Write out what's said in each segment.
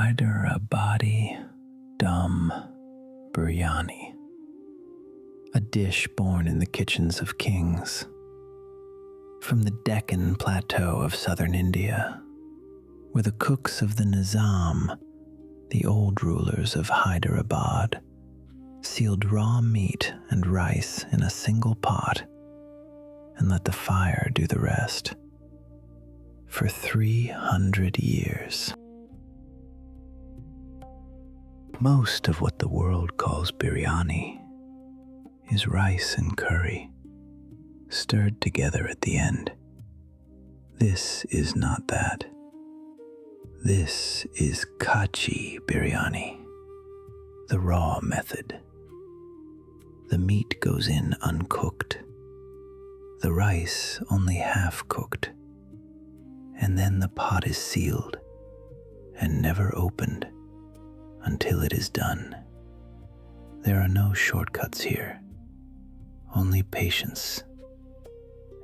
Hyderabadi Dum Biryani, a dish born in the kitchens of kings. From the Deccan plateau of southern India, where the cooks of the Nizam, the old rulers of Hyderabad, sealed raw meat and rice in a single pot and let the fire do the rest for 300 years. Most of what the world calls biryani is rice and curry, stirred together at the end. This is not that. This is kachi biryani, the raw method. The meat goes in uncooked, the rice only half cooked, and then the pot is sealed and never opened until it is done. There are no shortcuts here, only patience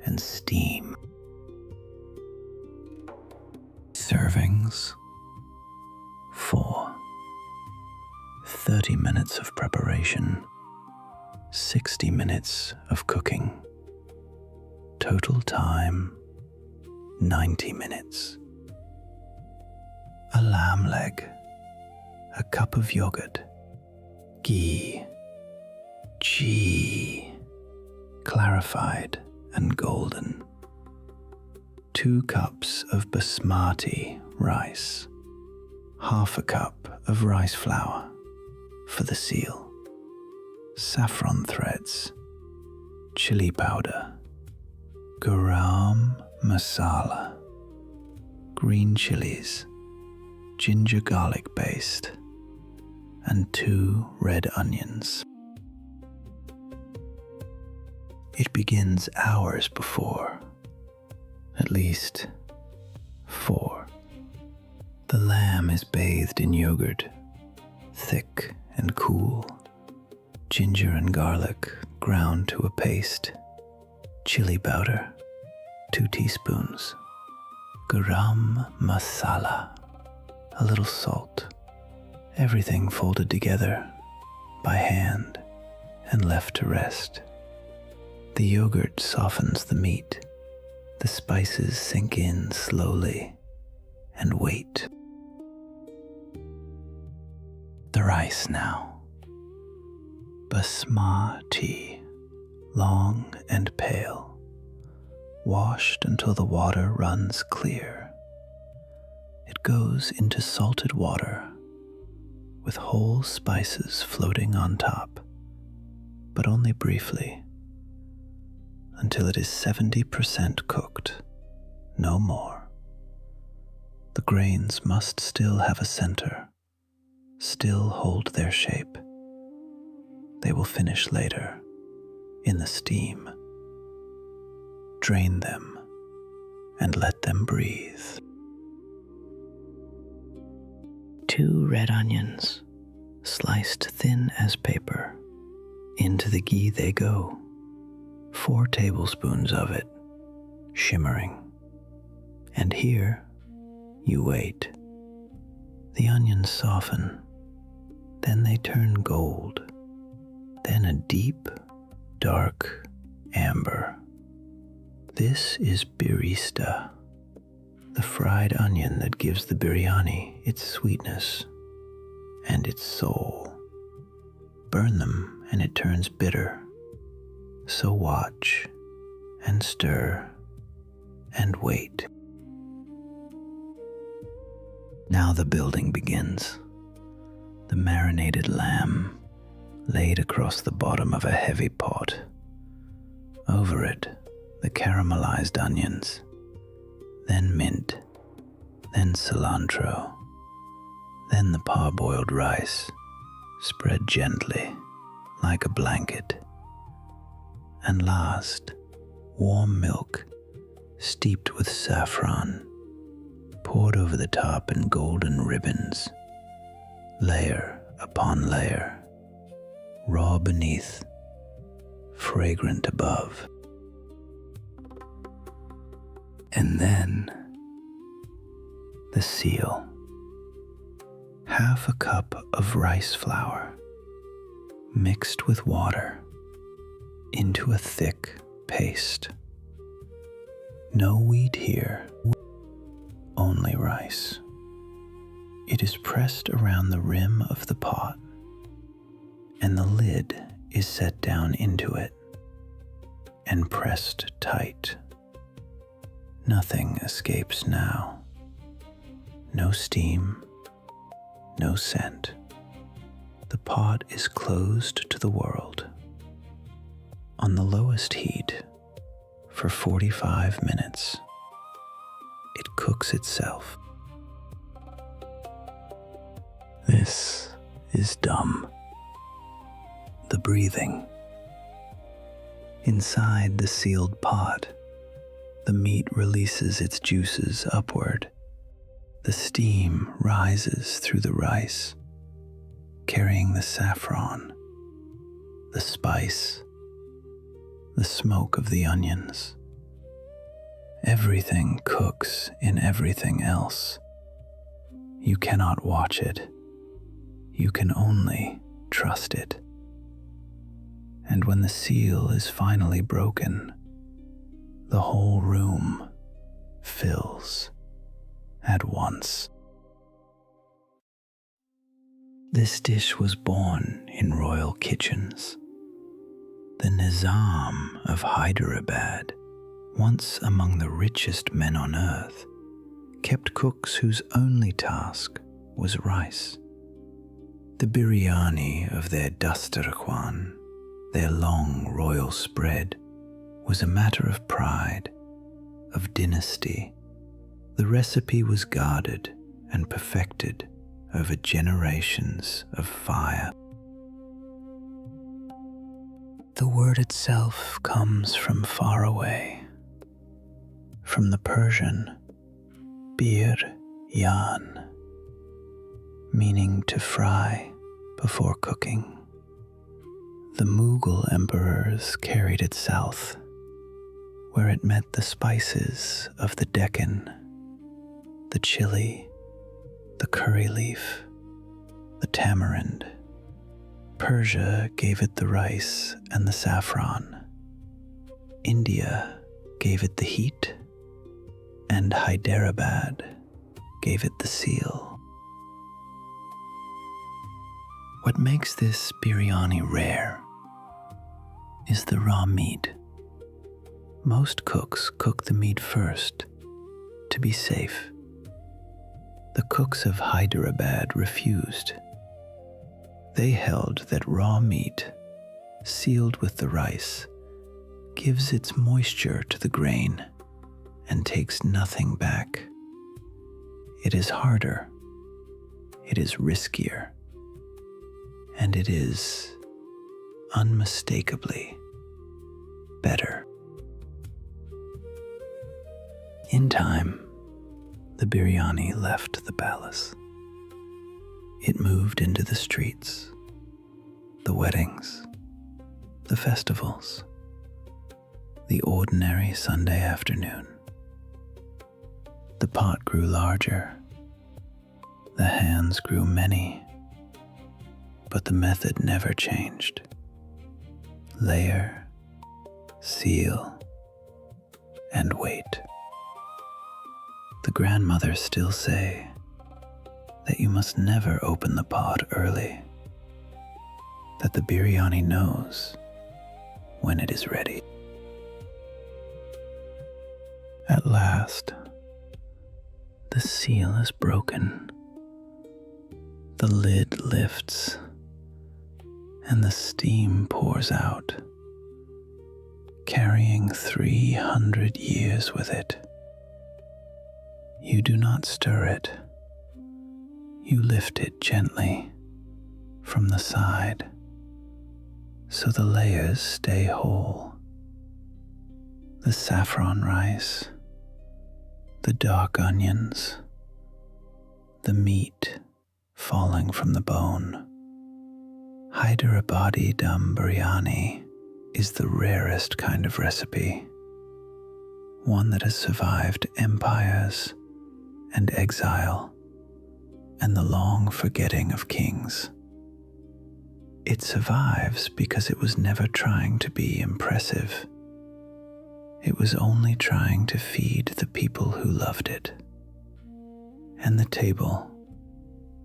and steam. Servings 4. 30 minutes of preparation, 60 minutes of cooking. Total time 90 minutes. A lamb leg, a cup of yogurt, ghee, clarified and golden. 2 cups of basmati rice, half a cup of rice flour for the seal, saffron threads, chili powder, garam masala, green chilies, ginger garlic paste, and 2 red onions. It begins hours before, at least 4. The lamb is bathed in yogurt, thick and cool, ginger and garlic ground to a paste, chili powder, 2 teaspoons, garam masala, a little salt, everything folded together by hand and left to rest. The yogurt softens the meat, the spices sink in slowly and wait. The rice now. Basmati, long and pale, washed until the water runs clear. It goes into salted water with whole spices floating on top, but only briefly, until it is 70% cooked, no more. The grains must still have a center, still hold their shape. They will finish later, in the steam. Drain them and let them breathe. 2 red onions, sliced thin as paper. Into the ghee they go, 4 tablespoons of it, shimmering. And here you wait. The onions soften, then they turn gold, then a deep, dark amber. This is birista, the fried onion that gives the biryani its sweetness and its soul. Burn them and it turns bitter. So watch and stir and wait. Now the building begins. The marinated lamb laid across the bottom of a heavy pot. Over it, the caramelized onions, then mint, then cilantro, then the parboiled rice, spread gently like a blanket. And last, warm milk steeped with saffron, poured over the top in golden ribbons, layer upon layer, raw beneath, fragrant above. And then the seal. half a cup of rice flour mixed with water into a thick paste. No wheat here, only rice. It is pressed around the rim of the pot, and the lid is set down into it and pressed tight. Nothing escapes now. No steam, no scent. The pot is closed to the world. On the lowest heat for 45 minutes, it cooks itself. This is dum. The breathing. Inside the sealed pot, the meat releases its juices upward. The steam rises through the rice, carrying the saffron, the spice, the smoke of the onions. Everything cooks in everything else. You cannot watch it. You can only trust it. And when the seal is finally broken, the whole room fills at once. This dish was born in royal kitchens. The Nizam of Hyderabad, once among the richest men on earth, kept cooks whose only task was rice. The biryani of their dastarkhan, their long royal spread, was a matter of pride, of dynasty. The recipe was guarded and perfected over generations of fire. The word itself comes from far away, from the Persian bir yan, meaning to fry before cooking. The Mughal emperors carried it south, where it met the spices of the Deccan, the chili, the curry leaf, the tamarind. Persia gave it the rice and the saffron. India gave it the heat, and Hyderabad gave it the seal. What makes this biryani rare is the raw meat. Most cooks cook the meat first to be safe. The cooks of Hyderabad refused. They held that raw meat, sealed with the rice, gives its moisture to the grain and takes nothing back. It is harder, it is riskier, and it is unmistakably better. In time, the biryani left the palace. It moved into the streets, the weddings, the festivals, the ordinary Sunday afternoon. The pot grew larger, the hands grew many, but the method never changed. Layer, seal, and wait. The grandmothers still say that you must never open the pot early, that the biryani knows when it is ready. At last, the seal is broken. The lid lifts, and the steam pours out, carrying 300 years with it. You do not stir it. You lift it gently from the side, so the layers stay whole. The saffron rice, the dark onions, the meat falling from the bone. Hyderabadi Dum Biryani is the rarest kind of recipe, one that has survived empires and exile, and the long forgetting of kings. It survives because it was never trying to be impressive. It was only trying to feed the people who loved it. And the table,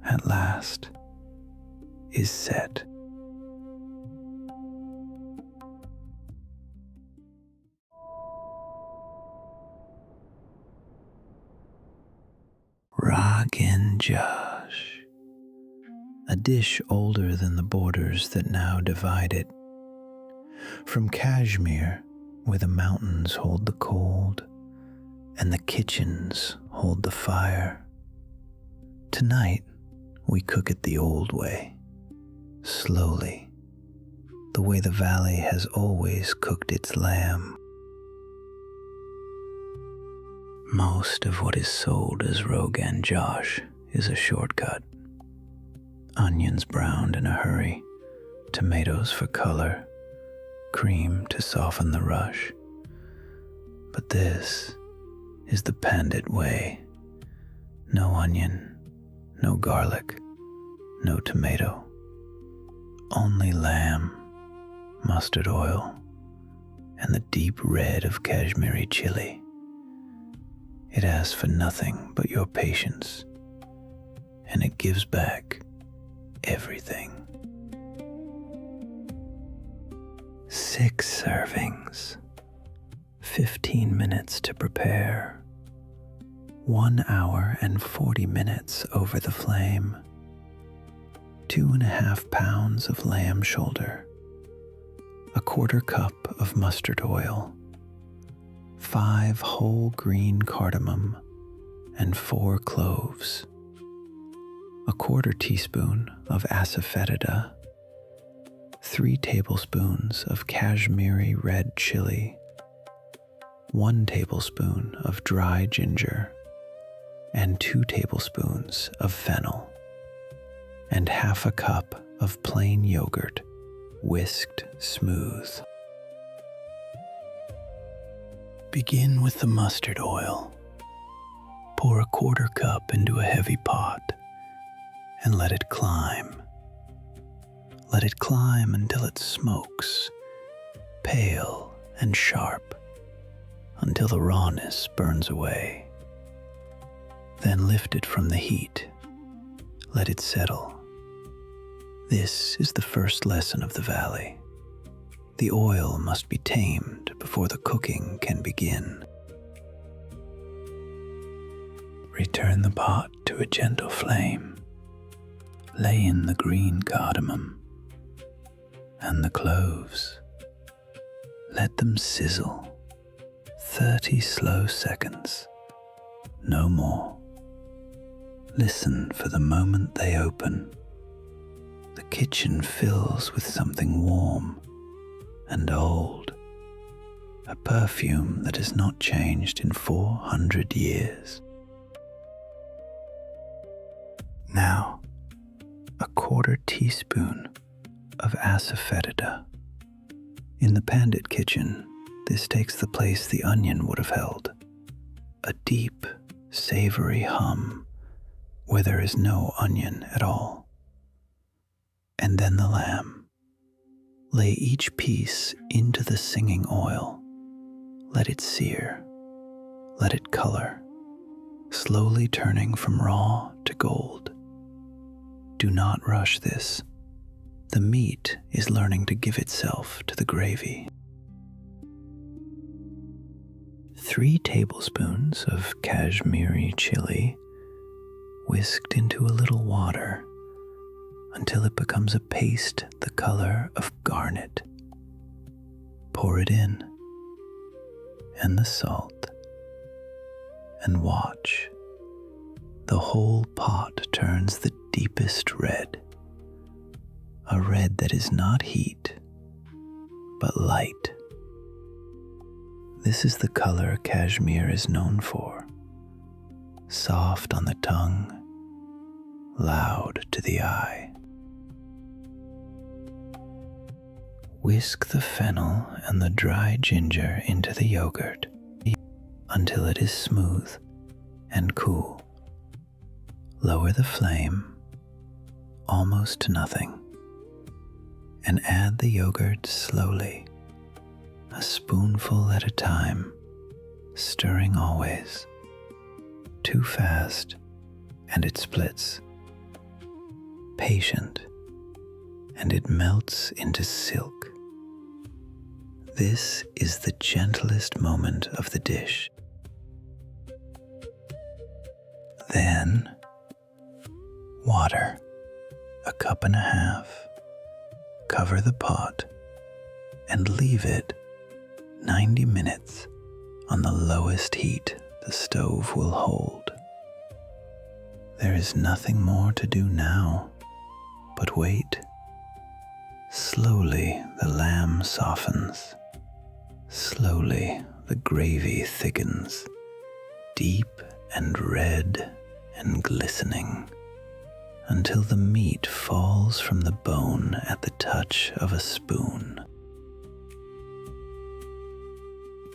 at last, is set. Rogan Josh, a dish older than the borders that now divide it. From Kashmir, where the mountains hold the cold and the kitchens hold the fire. Tonight, we cook it the old way, slowly, the way the valley has always cooked its lamb. Most of what is sold as Rogan Josh is a shortcut. Onions browned in a hurry, tomatoes for color, cream to soften the rush. But this is the Pandit way. No onion, no garlic, no tomato. Only lamb, mustard oil, and the deep red of Kashmiri chili. It asks for nothing but your patience, and it gives back everything. 6 servings, 15 minutes to prepare, 1 hour and 40 minutes over the flame, 2.5 pounds of lamb shoulder, 1/4 cup of mustard oil, 5 whole green cardamom, and 4 cloves, 1/4 teaspoon of asafoetida, 3 tablespoons of Kashmiri red chili, 1 tablespoon of dry ginger, and 2 tablespoons of fennel, and 1/2 cup of plain yogurt whisked smooth. Begin with the mustard oil. Pour 1/4 cup into a heavy pot and let it climb. Let it climb until it smokes, pale and sharp, until the rawness burns away. Then lift it from the heat. Let it settle. This is the first lesson of the valley. The oil must be tamed before the cooking can begin. Return the pot to a gentle flame. Lay in the green cardamom and the cloves. Let them sizzle 30 slow seconds, no more. Listen for the moment they open. The kitchen fills with something warm and old, a perfume that has not changed in 400 years. Now, 1/4 teaspoon of asafoetida. In the Pandit kitchen, this takes the place the onion would have held, a deep, savory hum where there is no onion at all. And then the lamb. Lay each piece into the singing oil. Let it sear. Let it color, slowly turning from raw to gold. Do not rush this. The meat is learning to give itself to the gravy. 3 tablespoons of Kashmiri chili whisked into a little water until it becomes a paste the color of garnet. Pour it in, and the salt, and watch. The whole pot turns the deepest red, a red that is not heat, but light. This is the color Kashmir is known for, soft on the tongue, loud to the eye. Whisk the fennel and the dry ginger into the yogurt until it is smooth and cool. Lower the flame almost to nothing and add the yogurt slowly, a spoonful at a time, stirring always. Too fast and it splits. Patient and it melts into silk. This is the gentlest moment of the dish. Then, water, 1.5 cups. Cover the pot and leave it 90 minutes on the lowest heat the stove will hold. There is nothing more to do now but wait. Slowly the lamb softens. Slowly the gravy thickens, deep and red and glistening, until the meat falls from the bone at the touch of a spoon.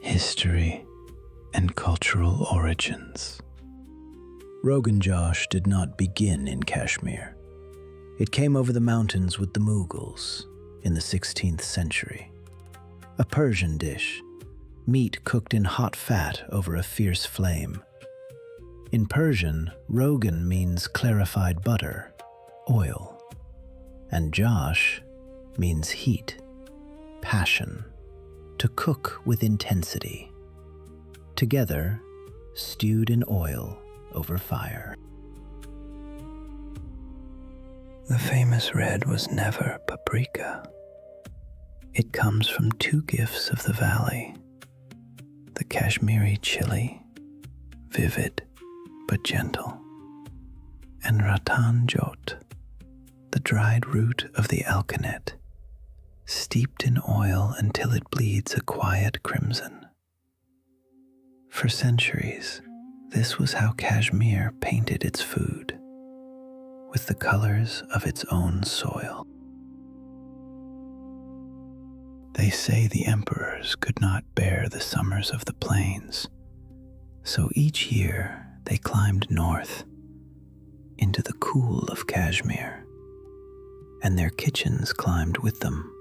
History and cultural origins. Rogan Josh did not begin in Kashmir. It came over the mountains with the Mughals in the 16th century. A Persian dish, meat cooked in hot fat over a fierce flame. In Persian, Rogan means clarified butter, oil, and Josh means heat, passion, to cook with intensity. Together, stewed in oil over fire. The famous red was never paprika. It comes from 2 gifts of the valley: the Kashmiri chili, vivid but gentle, and rattan jot, the dried root of the alkanet, steeped in oil until it bleeds a quiet crimson. For centuries, this was how Kashmir painted its food, with the colors of its own soil. They say the emperors could not bear the summers of the plains, so each year they climbed north into the cool of Kashmir, and their kitchens climbed with them.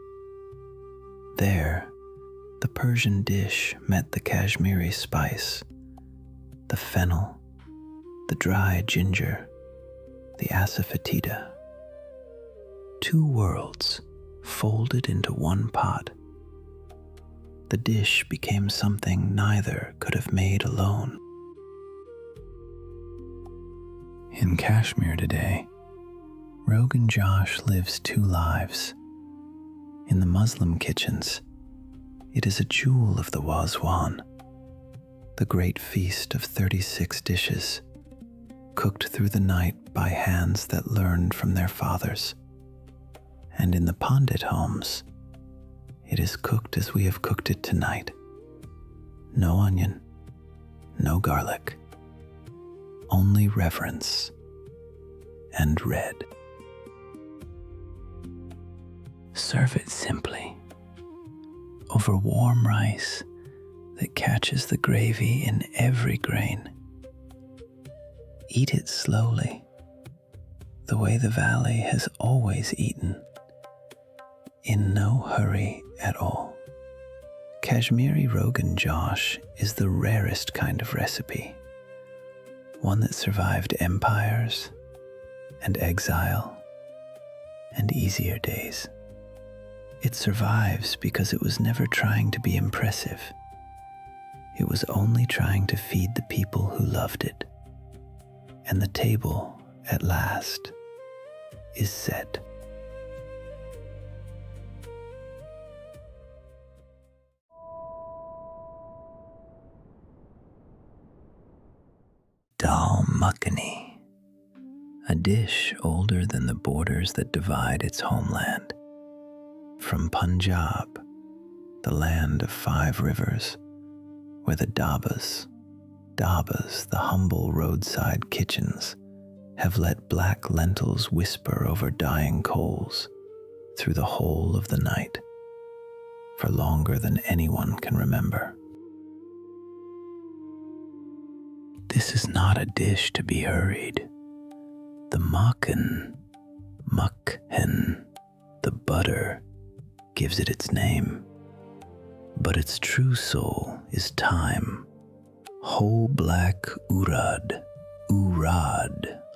There, the Persian dish met the Kashmiri spice, the fennel, the dry ginger, the asafoetida. 2 worlds folded into one pot. The dish became something neither could have made alone. In Kashmir today, Rogan Josh lives 2 lives. In the Muslim kitchens, it is a jewel of the Wazwan, the great feast of 36 dishes, cooked through the night by hands that learned from their fathers. And in the Pandit homes, it is cooked as we have cooked it tonight. No onion, no garlic, only reverence and red. Serve it simply, over warm rice that catches the gravy in every grain. Eat it slowly, the way the valley has always eaten, in no hurry at all. Kashmiri Rogan Josh is the rarest kind of recipe, one that survived empires and exile and easier days. It survives because it was never trying to be impressive. It was only trying to feed the people who loved it. And the table, at last, is set. Dal Makhani, a dish older than the borders that divide its homeland. From Punjab, the land of 5 rivers, where the dabas, the humble roadside kitchens, have let black lentils whisper over dying coals through the whole of the night, for longer than anyone can remember. This is not a dish to be hurried. The Makhen, the butter, gives it its name, but its true soul is thyme. Whole black urad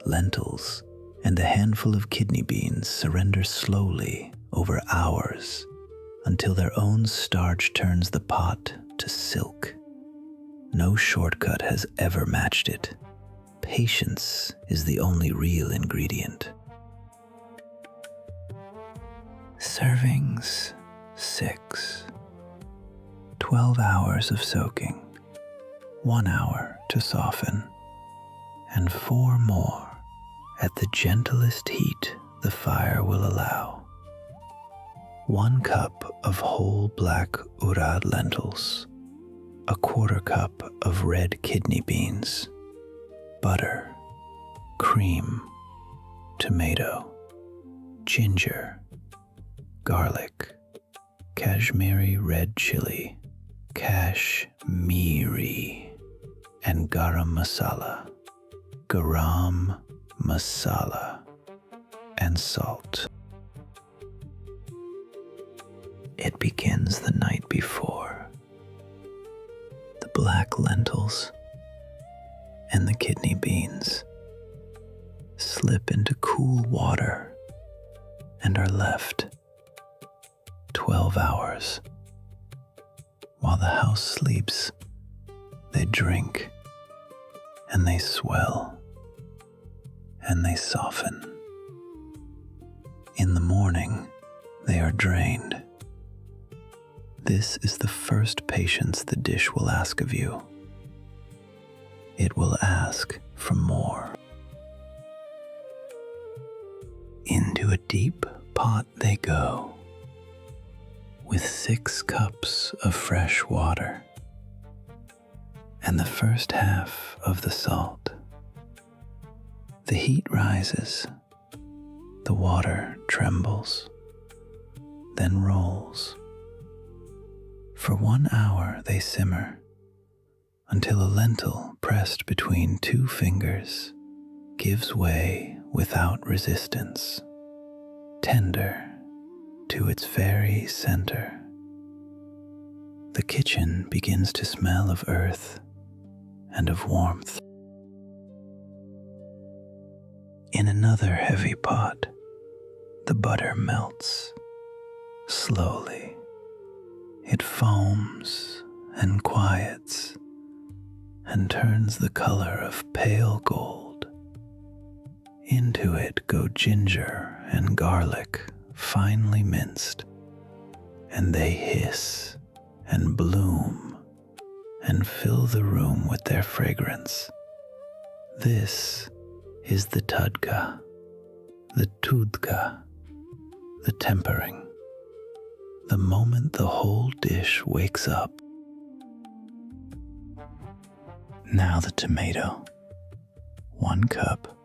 lentils, and a handful of kidney beans surrender slowly over hours until their own starch turns the pot to silk. No shortcut has ever matched it. Patience is the only real ingredient. Servings 6. 12 hours of soaking, 1 hour to soften, and 4 more at the gentlest heat the fire will allow. 1 cup of whole black urad lentils, a 1/4 cup of red kidney beans, butter, cream, tomato, ginger, garlic, Kashmiri red chili, Kashmiri, and garam masala, and salt. It begins the night before. The black lentils and the kidney beans slip into cool water and are left 12 hours. While the house sleeps, they drink, and they swell, and they soften. In the morning, they are drained. This is the first patience the dish will ask of you. It will ask for more. Into a deep pot they go, with 6 cups of fresh water, and the first half of the salt. The heat rises, the water trembles, then rolls. For 1 hour they simmer, until a lentil pressed between 2 fingers gives way without resistance, tender to its very center. The kitchen begins to smell of earth and of warmth. In another heavy pot, the butter melts slowly. It foams and quiets and turns the color of pale gold. Into it go ginger and garlic finely minced, and they hiss and bloom and fill the room with their fragrance. This is the tudka, the tempering, the moment the whole dish wakes up. Now the tomato, 1 cup,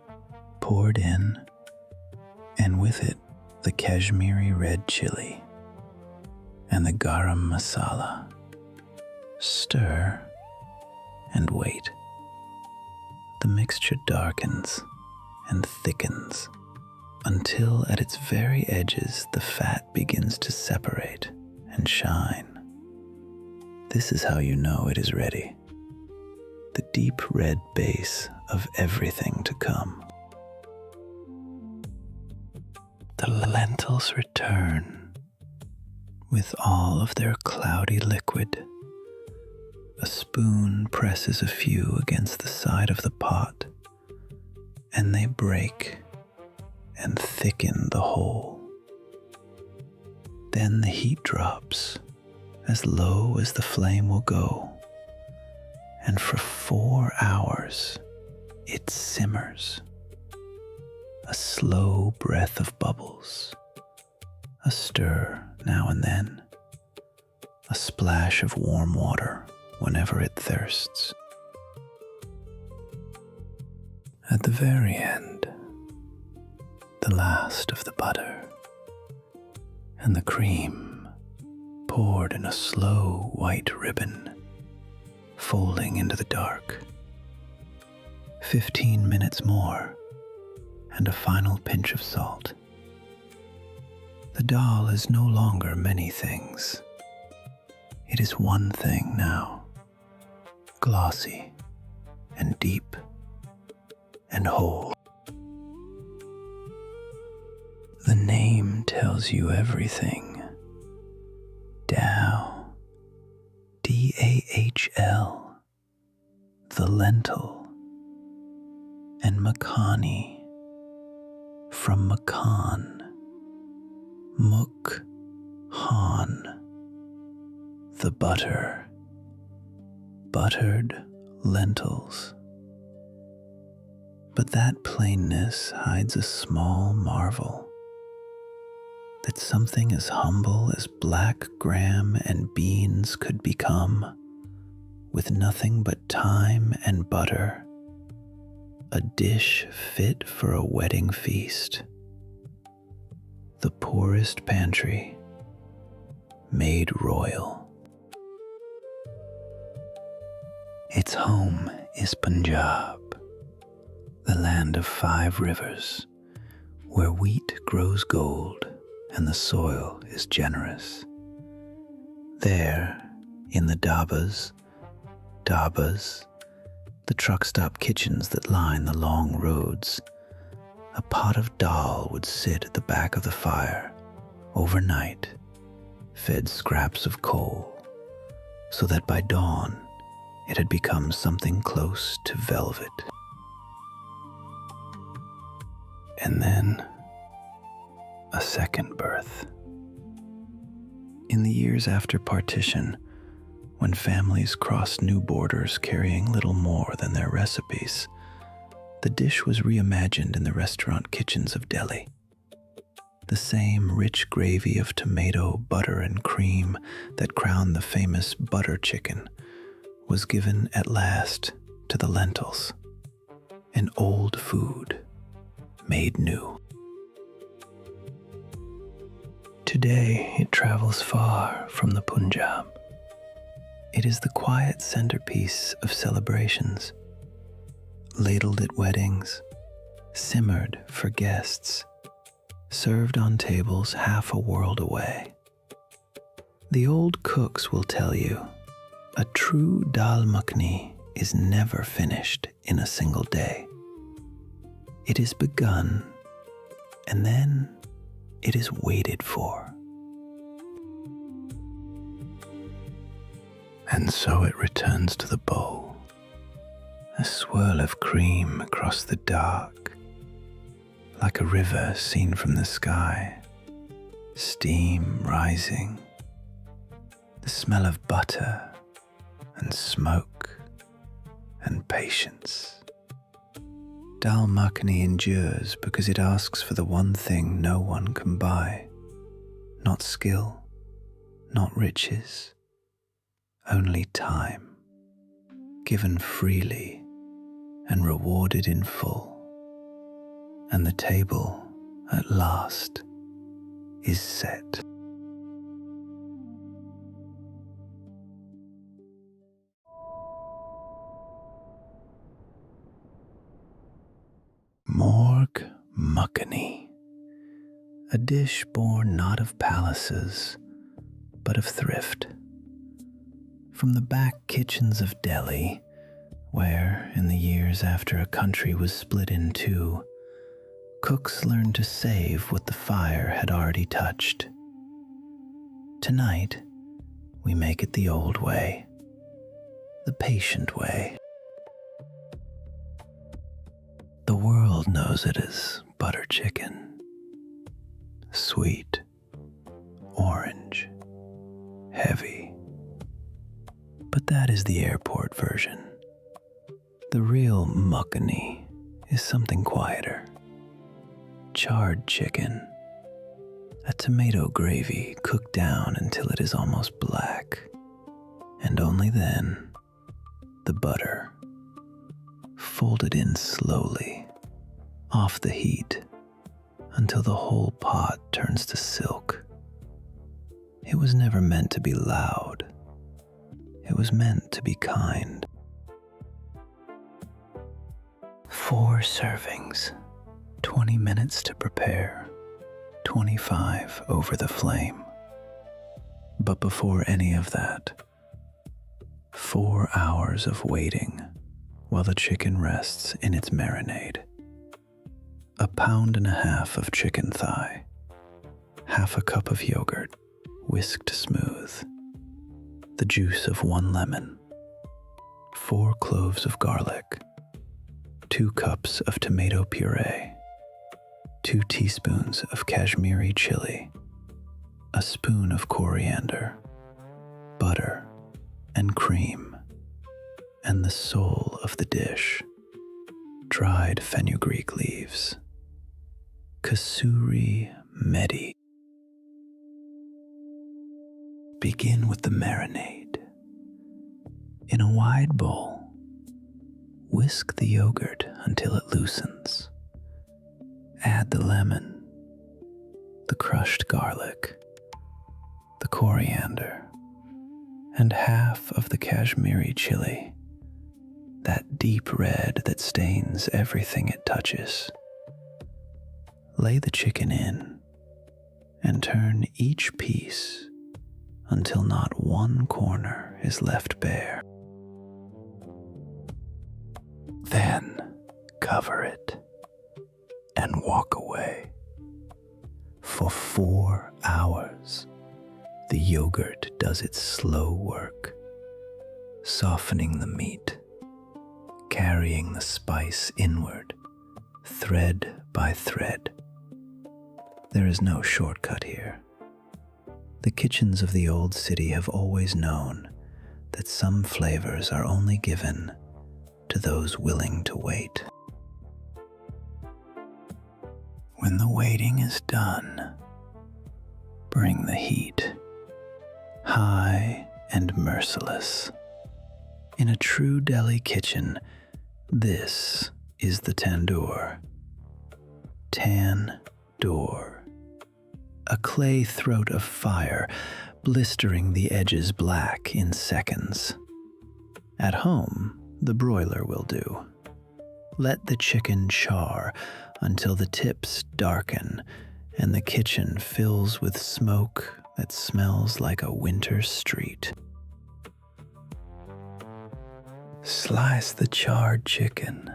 poured in, and with it the Kashmiri red chili and the garam masala. Stir and wait. The mixture darkens and thickens until at its very edges the fat begins to separate and shine. This is how you know it is ready. The deep red base of everything to come. The lentils return with all of their cloudy liquid. A spoon presses a few against the side of the pot, and they break and thicken the whole. Then the heat drops as low as the flame will go, and for 4 hours it simmers. A slow breath of bubbles, a stir now and then, a splash of warm water whenever it thirsts. At the very end, the last of the butter and the cream poured in a slow white ribbon, folding into the dark. 15 minutes more, and a final pinch of salt. The dal is no longer many things. It is one thing now, glossy and deep and whole. The name tells you everything. Dal, D-A-H-L, the lentil, and Makhani, from Makan, Mukh Han, the butter, buttered lentils. But that plainness hides a small marvel, that something as humble as black gram and beans could become, with nothing but thyme and butter, a dish fit for a wedding feast. The poorest pantry made royal. Its home is Punjab, the land of 5 rivers, where wheat grows gold and the soil is generous. There, in the dabas, the truck stop kitchens that line the long roads, a pot of dal would sit at the back of the fire, overnight, fed scraps of coal, so that by dawn it had become something close to velvet. And then a second birth. In the years after partition, when families crossed new borders carrying little more than their recipes, the dish was reimagined in the restaurant kitchens of Delhi. The same rich gravy of tomato, butter, and cream that crowned the famous butter chicken was given at last to the lentils, an old food made new. Today it travels far from the Punjab. It is the quiet centerpiece of celebrations, ladled at weddings, simmered for guests, served on tables half a world away. The old cooks will tell you, a true Dal Makhani is never finished in a single day. It is begun, and then it is waited for. And so it returns to the bowl, a swirl of cream across the dark, like a river seen from the sky, steam rising, the smell of butter and smoke and patience. Dal Makhani endures because it asks for the one thing no one can buy, not skill, not riches, only time, given freely and rewarded in full. And the table, at last, is set. Murgh Makhani, a dish born not of palaces, but of thrift. From the back kitchens of Delhi, where, in the years after a country was split in two, cooks learned to save what the fire had already touched. Tonight, we make it the old way, the patient way. The world knows it as butter chicken, sweet, orange, heavy. But that is the airport version. The real Makhani is something quieter. Charred chicken, a tomato gravy cooked down until it is almost black, and only then the butter, folded in slowly, off the heat, until the whole pot turns to silk. It was never meant to be loud. It was meant to be kind. 4 servings, 20 minutes to prepare, 25 over the flame. But before any of that, 4 hours of waiting while the chicken rests in its marinade. 1.5 pounds of chicken thigh, half a cup of yogurt, whisked smooth, the juice of 1 lemon, 4 cloves of garlic, 2 cups of tomato puree, 2 teaspoons of Kashmiri chili, a spoon of coriander, butter, and cream, and the soul of the dish, dried fenugreek leaves, kasuri methi. Begin with the marinade. In a wide bowl, whisk the yogurt until it loosens. Add the lemon, the crushed garlic, the coriander, and half of the Kashmiri chili, that deep red that stains everything it touches. Lay the chicken in and turn each piece until not one corner is left bare. Then cover it and walk away. For 4 hours, the yogurt does its slow work, softening the meat, carrying the spice inward, thread by thread. There is no shortcut here. The kitchens of the old city have always known that some flavors are only given to those willing to wait. When the waiting is done, bring the heat, high and merciless. In a true Delhi kitchen, this is the tandoor. Tandoor. A clay throat of fire, blistering the edges black in seconds. At home, the broiler will do. Let the chicken char until the tips darken and the kitchen fills with smoke that smells like a winter street. Slice the charred chicken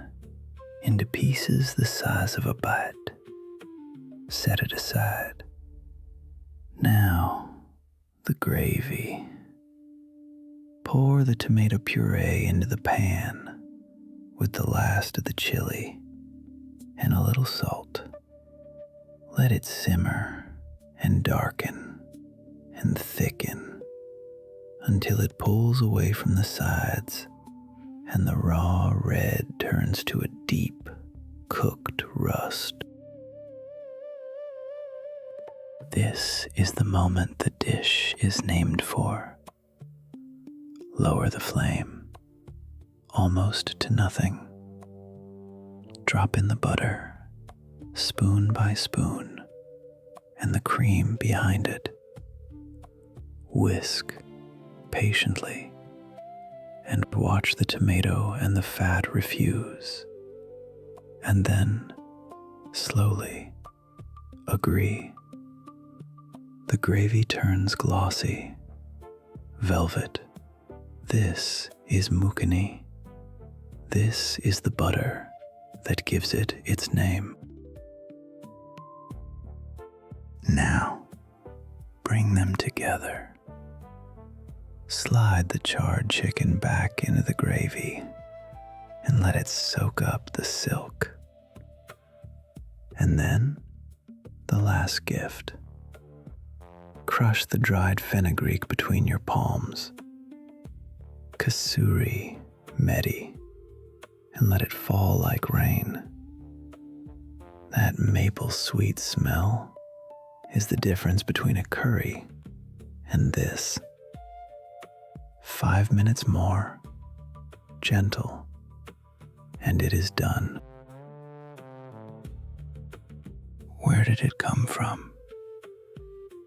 into pieces the size of a bite. Set it aside. Now, the gravy. Pour the tomato puree into the pan with the last of the chili and a little salt. Let it simmer and darken and thicken until it pulls away from the sides and the raw red turns to a deep, cooked rust. This is the moment the dish is named for. Lower the flame, almost to nothing. Drop in the butter, spoon by spoon, and the cream behind it. Whisk patiently and watch the tomato and the fat refuse. And then, slowly, agree. The gravy turns glossy, velvet. This is Makhani. This is the butter that gives it its name. Now, bring them together. Slide the charred chicken back into the gravy and let it soak up the silk. And then, the last gift. Crush the dried fenugreek between your palms. Kasuri methi, and let it fall like rain. That maple sweet smell is the difference between a curry and this. 5 minutes more, gentle, and it is done. Where did it come from?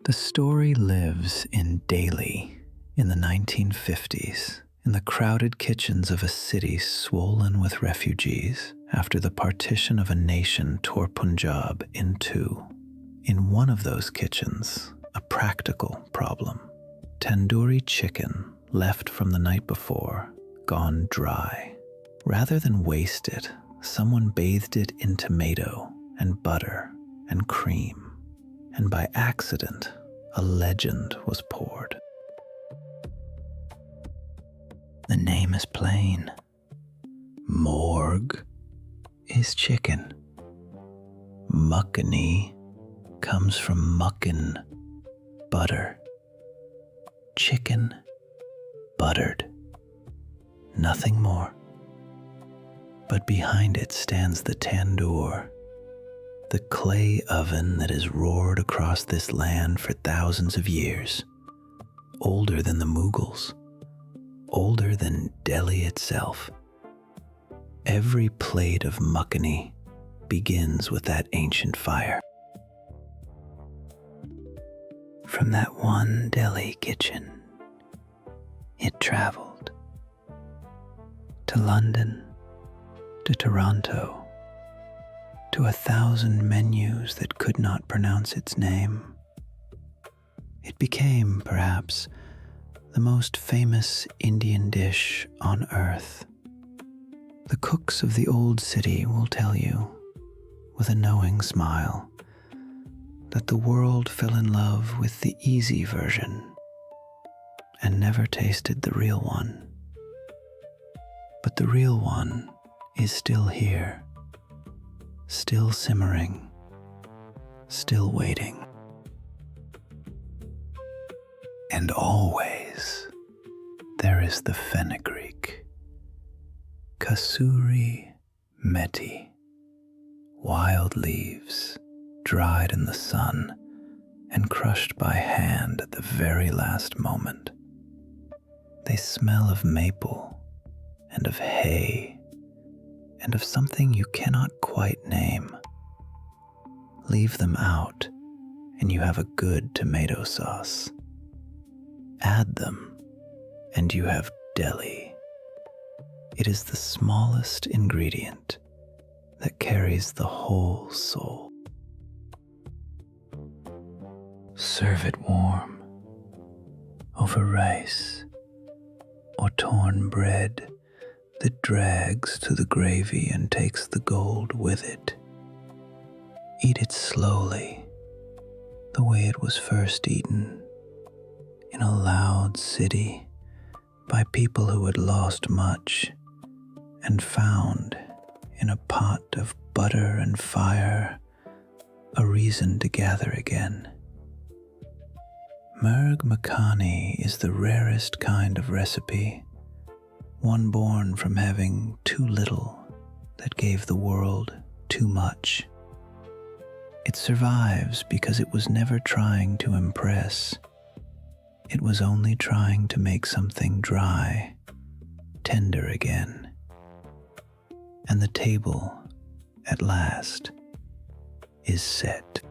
The story lives in Delhi in the 1950s, in the crowded kitchens of a city swollen with refugees after the partition of a nation tore Punjab in two. In one of those kitchens, a practical problem. Tandoori chicken left from the night before, gone dry. Rather than waste it, someone bathed it in tomato and butter and cream, and by accident, a legend was poured. The name is plain. Murgh is chicken. Makhani comes from mukkan, butter. Chicken, buttered. Nothing more. But behind it stands the tandoor, the clay oven that has roared across this land for thousands of years, older than the Mughals, older than Delhi itself. Every plate of makhani begins with that ancient fire. From that one Delhi kitchen, it traveled to London, to Toronto, to 1,000 menus that could not pronounce its name. It became, perhaps, the most famous Indian dish on earth. The cooks of the old city will tell you, with a knowing smile, that the world fell in love with the easy version and never tasted the real one. But the real one is still here, still simmering, still waiting. And always there is the fenugreek, kasuri methi, wild leaves dried in the sun and crushed by hand at the very last moment. They smell of maple and of hay and of something you cannot quite name. Leave them out and you have a good tomato sauce. Add them and you have Delhi. It is the smallest ingredient that carries the whole soul. Serve it warm, over rice or torn bread that drags to the gravy and takes the gold with it. Eat it slowly, the way it was first eaten, in a loud city by people who had lost much and found in a pot of butter and fire a reason to gather again. Murgh Makhani is the rarest kind of recipe, one born from having too little that gave the world too much. It survives because it was never trying to impress. It was only trying to make something dry, tender again. And the table, at last, is set.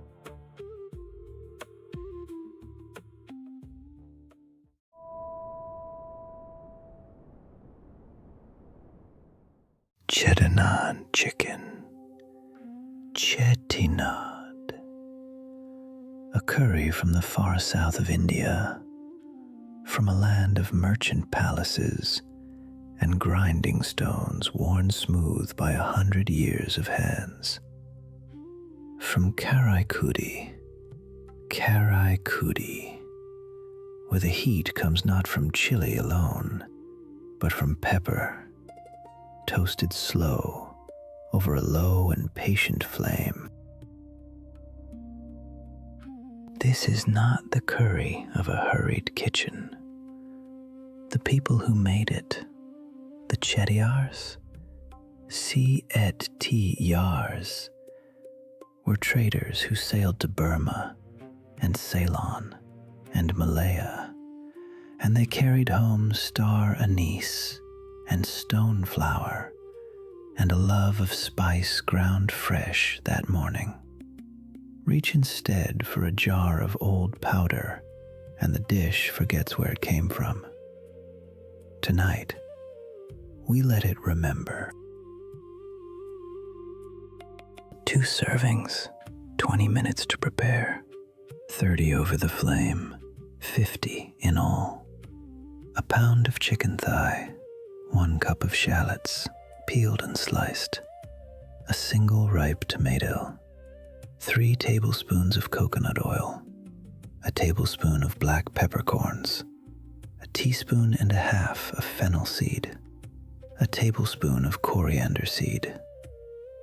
Chettinad Chicken. Chettinad. A curry from the far south of India, from a land of merchant palaces and grinding stones worn smooth by 100 years of hands. From Karaikudi, where the heat comes not from chili alone, but from pepper, toasted slow over a low and patient flame. This is not the curry of a hurried kitchen. The people who made it, the Chettiars, C-et-T-Yars, were traders who sailed to Burma and Ceylon and Malaya, and they carried home star anise and stone flour and a love of spice ground fresh that morning. Reach instead for a jar of old powder, and the dish forgets where it came from. Tonight, we let it remember. servings, 20 minutes to prepare, 30 over the flame, 50 in all. A pound of chicken thigh, 1 cup of shallots, peeled and sliced, a single ripe tomato, 3 tablespoons of coconut oil, a tablespoon of black peppercorns, a teaspoon and a half of fennel seed, a tablespoon of coriander seed,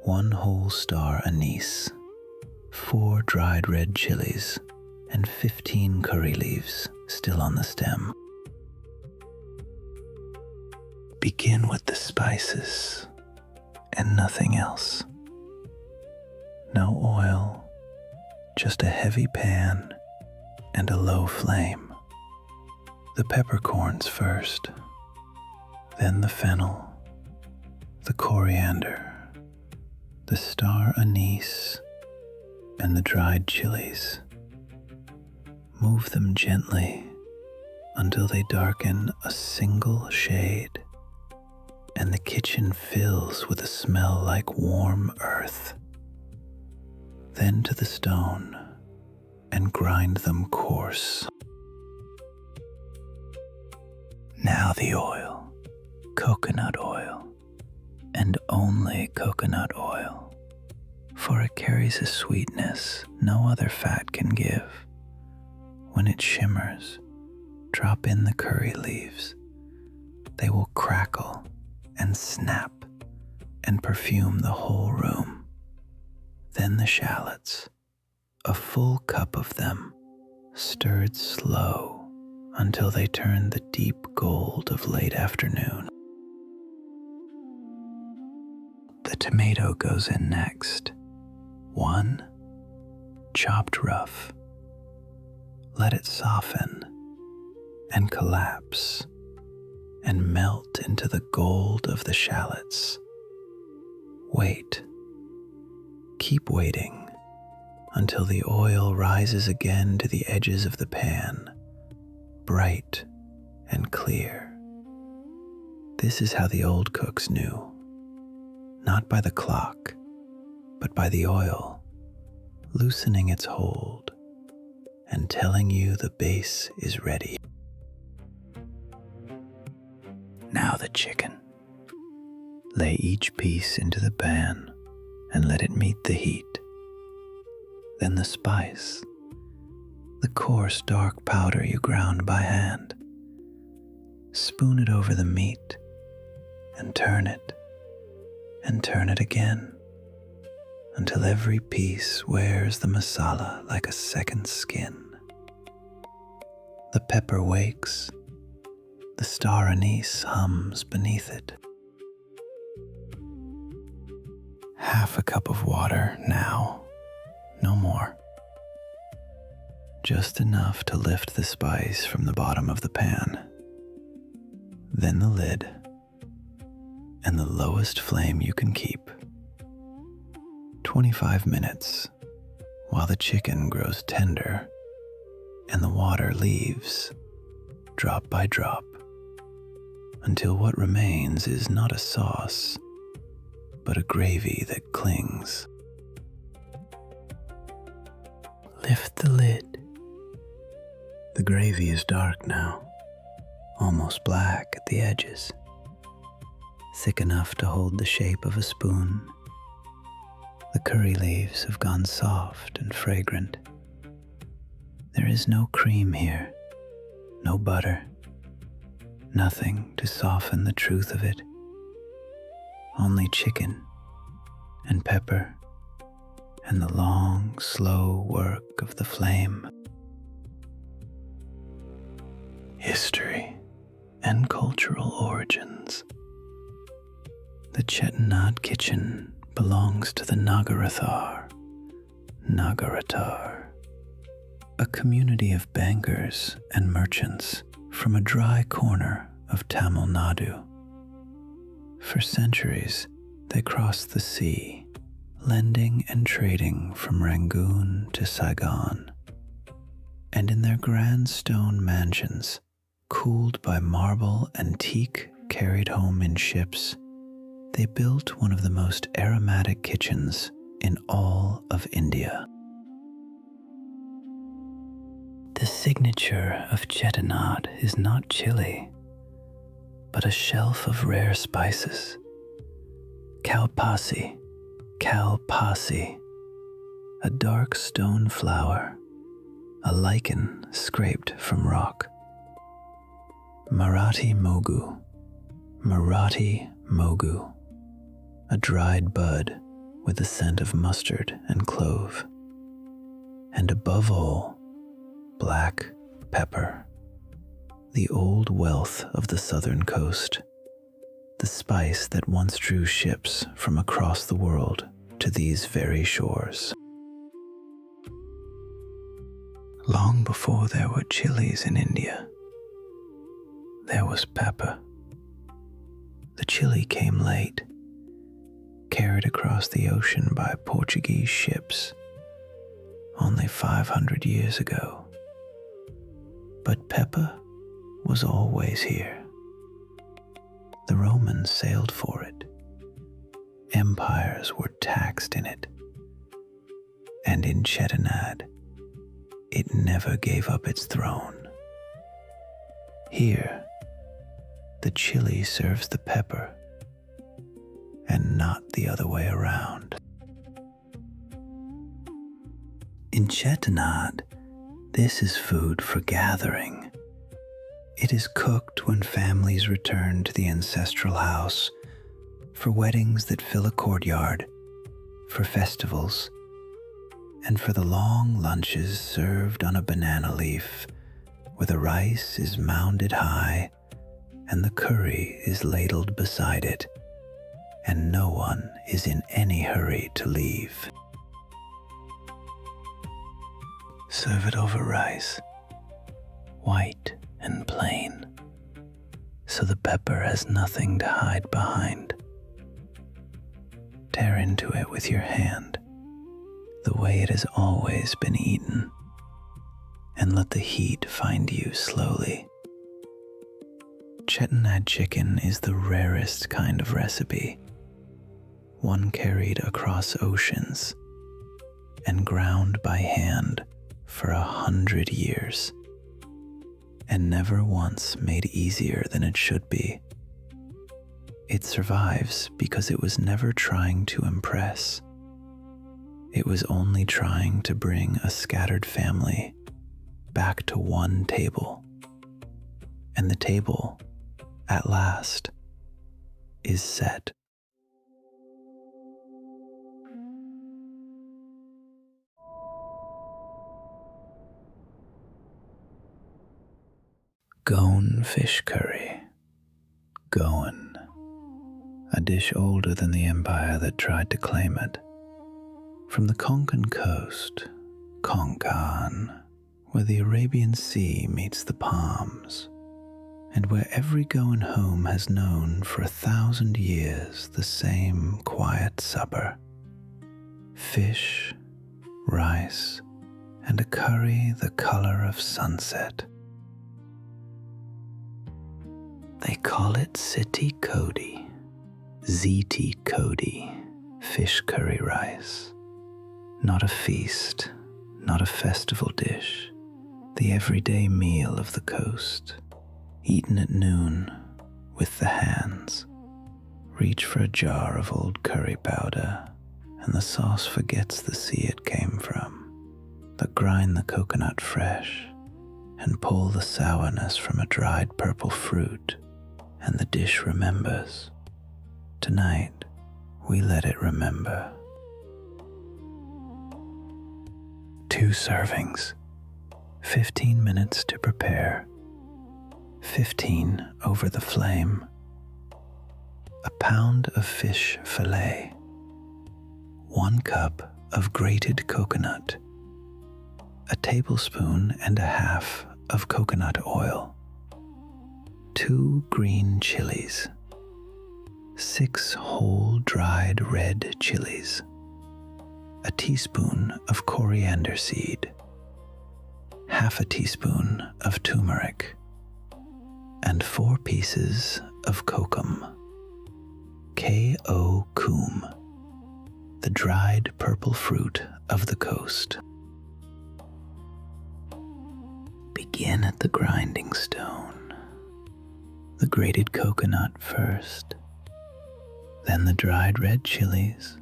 1 whole star anise, 4 dried red chilies, and 15 curry leaves still on the stem. Begin with the spices and nothing else. No oil, just a heavy pan and a low flame. The peppercorns first, then the fennel, the coriander, the star anise, and the dried chilies. Move them gently until they darken a single shade and the kitchen fills with a smell like warm earth. Then to the stone and grind them coarse. Now the oil, coconut oil, and only coconut oil, for it carries a sweetness no other fat can give. When it shimmers, drop in the curry leaves. They will crackle and snap and perfume the whole room. Then the shallots, a full cup of them, stirred slow until they turn the deep gold of late afternoon. The tomato goes in next. 1, chopped rough. Let it soften and collapse and melt into the gold of the shallots. Wait. Keep waiting until the oil rises again to the edges of the pan, bright and clear. This is how the old cooks knew, not by the clock, but by the oil, loosening its hold and telling you the base is ready. Now the chicken. Lay each piece into the pan and let it meet the heat. Then the spice, the coarse dark powder you ground by hand. Spoon it over the meat and turn it again until every piece wears the masala like a second skin. The pepper wakes, the star anise hums beneath it. Half a cup of water now, no more. Just enough to lift the spice from the bottom of the pan. Then the lid, and the lowest flame you can keep. 25 minutes, while the chicken grows tender and the water leaves, drop by drop, until what remains is not a sauce, but a gravy that clings. Lift the lid. The gravy is dark now, almost black at the edges, thick enough to hold the shape of a spoon. The curry leaves have gone soft and fragrant. There is no cream here, no butter, nothing to soften the truth of it. Only chicken and pepper and the long, slow work of the flame. History and cultural origins. The Chettinad kitchen belongs to the Nagarathar, a community of bankers and merchants from a dry corner of Tamil Nadu. For centuries, they crossed the sea, lending and trading from Rangoon to Saigon. And in their grand stone mansions, cooled by marble and teak carried home in ships, they built one of the most aromatic kitchens in all of India. The signature of Chettinad is not chili, but a shelf of rare spices. Kalpasi, a dark stone flower, a lichen scraped from rock. Marathi mogu, a dried bud with the scent of mustard and clove. And above all, black pepper, the old wealth of the southern coast, the spice that once drew ships from across the world to these very shores. Long before there were chilies in India, there was pepper. The chili came late, carried across the ocean by Portuguese ships only 500 years ago. But pepper was always here. The Romans sailed for it. Empires were taxed in it. And in Chettinad, it never gave up its throne. Here, the chili serves the pepper, and not the other way around. In Chettinad, this is food for gathering. It is cooked when families return to the ancestral house, for weddings that fill a courtyard, for festivals, and for the long lunches served on a banana leaf, where the rice is mounded high and the curry is ladled beside it, and no one is in any hurry to leave. Serve it over rice, white and plain, so the pepper has nothing to hide behind. Tear into it with your hand, the way it has always been eaten, and let the heat find you slowly. Chettinad chicken is the rarest kind of recipe, one carried across oceans and ground by hand for 100 years, and never once made easier than it should be. It survives because it was never trying to impress. It was only trying to bring a scattered family back to one table. And the table, at last, is set. Goan Fish Curry. Goan, a dish older than the empire that tried to claim it. From the Konkan coast, Konkan, where the Arabian Sea meets the palms, and where every Goan home has known for 1,000 years the same quiet supper: fish, rice, and a curry the color of sunset. They call it Ziti Kodi, fish curry rice. Not a feast, not a festival dish, the everyday meal of the coast, eaten at noon with the hands. Reach for a jar of old curry powder, and the sauce forgets the sea it came from. But grind the coconut fresh, and pull the sourness from a dried purple fruit, and the dish remembers. Tonight, we let it remember. 2 servings, 15 minutes to prepare, 15 over the flame. A pound of fish fillet, 1 cup of grated coconut, a tablespoon and a half of coconut oil, 2 green chilies, 6 whole dried red chilies, a teaspoon of coriander seed, half a teaspoon of turmeric, and 4 pieces of kokum, K-O-kum, the dried purple fruit of the coast. Begin at the grinding stone, the grated coconut first, then the dried red chilies,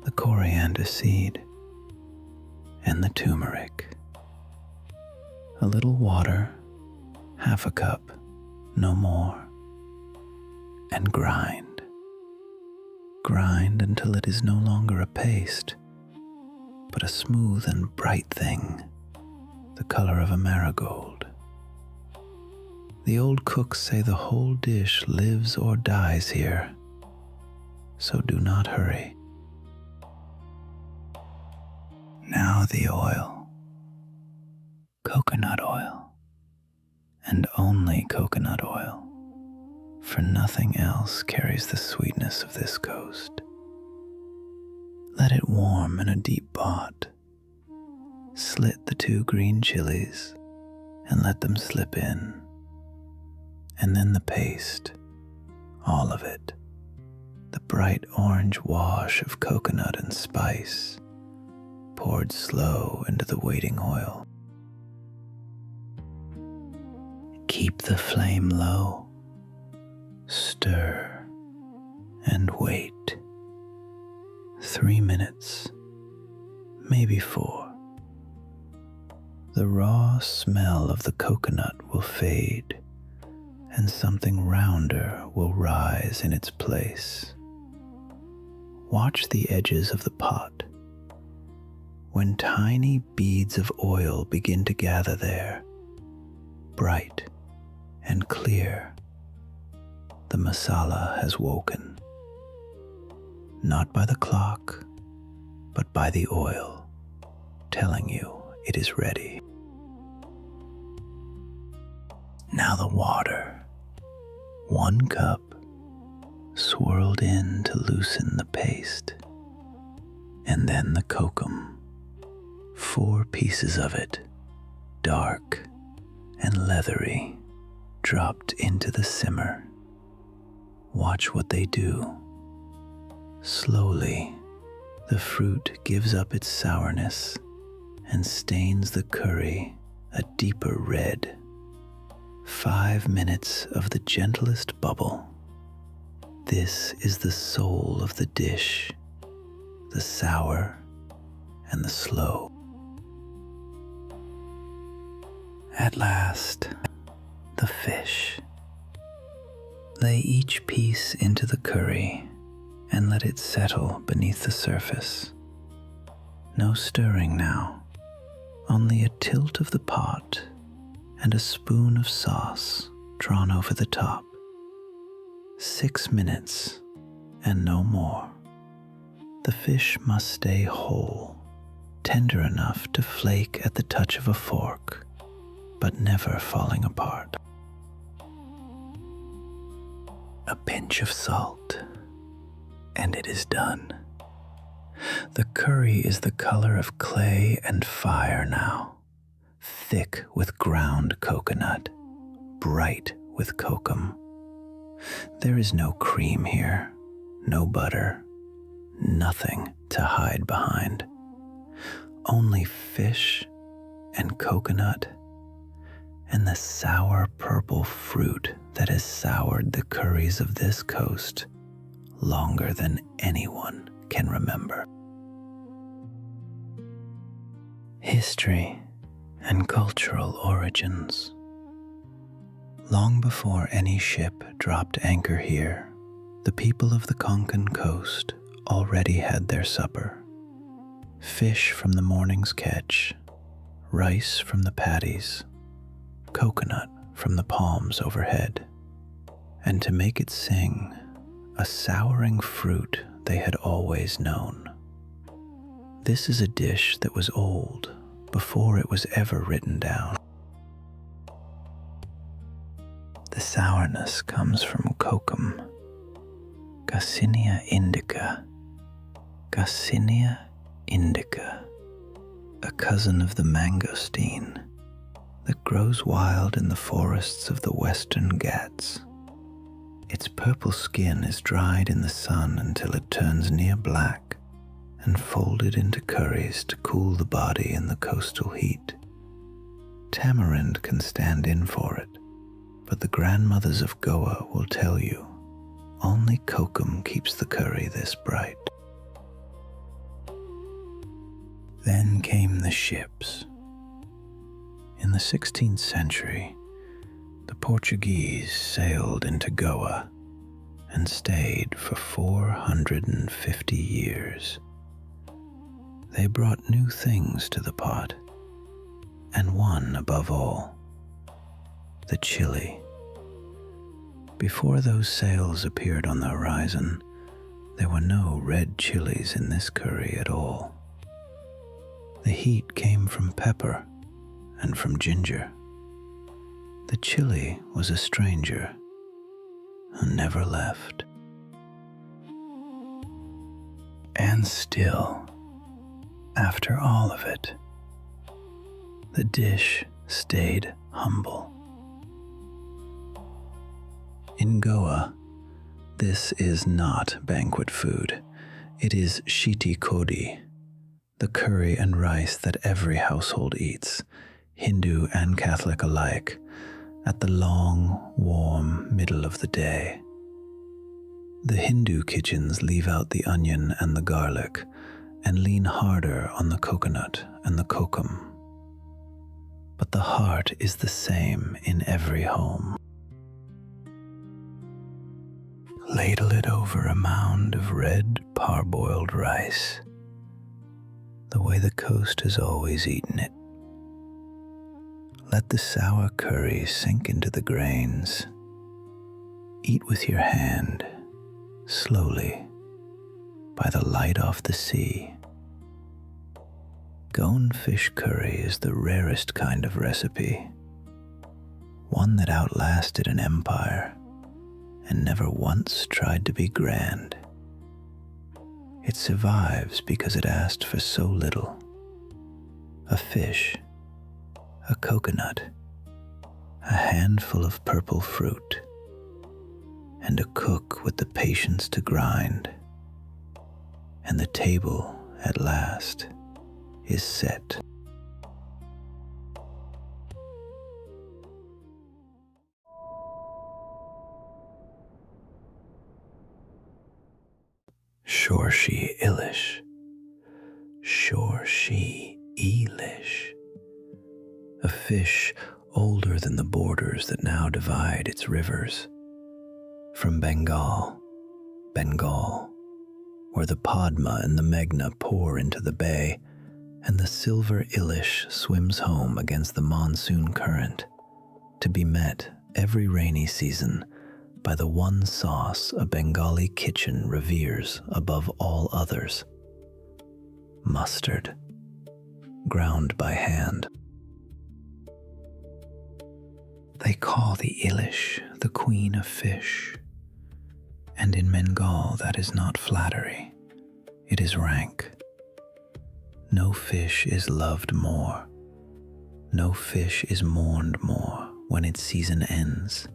the coriander seed, and the turmeric. A little water, half a cup, no more, and grind. Grind until it is no longer a paste, but a smooth and bright thing, the color of a marigold. The old cooks say the whole dish lives or dies here, so do not hurry. Now the oil. Coconut oil, and only coconut oil, for nothing else carries the sweetness of this coast. Let it warm in a deep pot. Slit the 2 green chilies and let them slip in, and then the paste, all of it, the bright orange wash of coconut and spice, poured slow into the waiting oil. Keep the flame low, stir, and wait. 3 minutes, maybe 4. The raw smell of the coconut will fade, and something rounder will rise in its place. Watch the edges of the pot. When tiny beads of oil begin to gather there, bright and clear, the masala has woken. Not by the clock, but by the oil, telling you it is ready. Now the water, 1 cup, swirled in to loosen the paste, and then the kokum, 4 pieces of it, dark and leathery, dropped into the simmer. Watch what they do. Slowly, the fruit gives up its sourness and stains the curry a deeper red. 5 minutes of the gentlest bubble. This is the soul of the dish, the sour and the slow. At last, the fish. Lay each piece into the curry and let it settle beneath the surface. No stirring now, only a tilt of the pot and a spoon of sauce drawn over the top. 6 minutes and no more. The fish must stay whole, tender enough to flake at the touch of a fork, but never falling apart. A pinch of salt, and it is done. The curry is the color of clay and fire now, thick with ground coconut, bright with kokum. There is no cream here, no butter, nothing to hide behind. Only fish and coconut and the sour purple fruit that has soured the curries of this coast longer than anyone can remember. History and cultural origins. Long before any ship dropped anchor here, the people of the Konkan coast already had their supper. Fish from the morning's catch, rice from the paddies, coconut from the palms overhead, and to make it sing, a souring fruit they had always known. This is a dish that was old before it was ever written down. The sourness comes from kokum, Garcinia indica. Garcinia indica, a cousin of the mangosteen that grows wild in the forests of the Western Ghats. Its purple skin is dried in the sun until it turns near black and folded into curries to cool the body in the coastal heat. Tamarind can stand in for it, but the grandmothers of Goa will tell you only kokum keeps the curry this bright. Then came the ships. In the 16th century, the Portuguese sailed into Goa and stayed for 450 years. They brought new things to the pot, and one above all, the chili. Before those sails appeared on the horizon, there were no red chilies in this curry at all. The heat came from pepper and from ginger. The chili was a stranger who never left. And still, after all of it, the dish stayed humble. In Goa, this is not banquet food. It is shiti kodi, the curry and rice that every household eats, Hindu and Catholic alike, at the long, warm middle of the day. The Hindu kitchens leave out the onion and the garlic and lean harder on the coconut and the kokum. But the heart is the same in every home. Ladle it over a mound of red parboiled rice, the way the coast has always eaten it. Let the sour curry sink into the grains. Eat with your hand, slowly, by the light off the sea. Goan Fish Curry is the rarest kind of recipe, one that outlasted an empire and never once tried to be grand. It survives because it asked for so little: a fish, a coconut, a handful of purple fruit, and a cook with the patience to grind. And the table, at last, is set. Shorshe Ilish. Shorshe Ilish. A fish older than the borders that now divide its rivers. From Bengal, where the Padma and the Meghna pour into the bay, and the silver Ilish swims home against the monsoon current, to be met every rainy season by the one sauce a Bengali kitchen reveres above all others: mustard, ground by hand. They call the Ilish the queen of fish, and in Bengal that is not flattery, it is rank. No fish is loved more, no fish is mourned more when its season ends.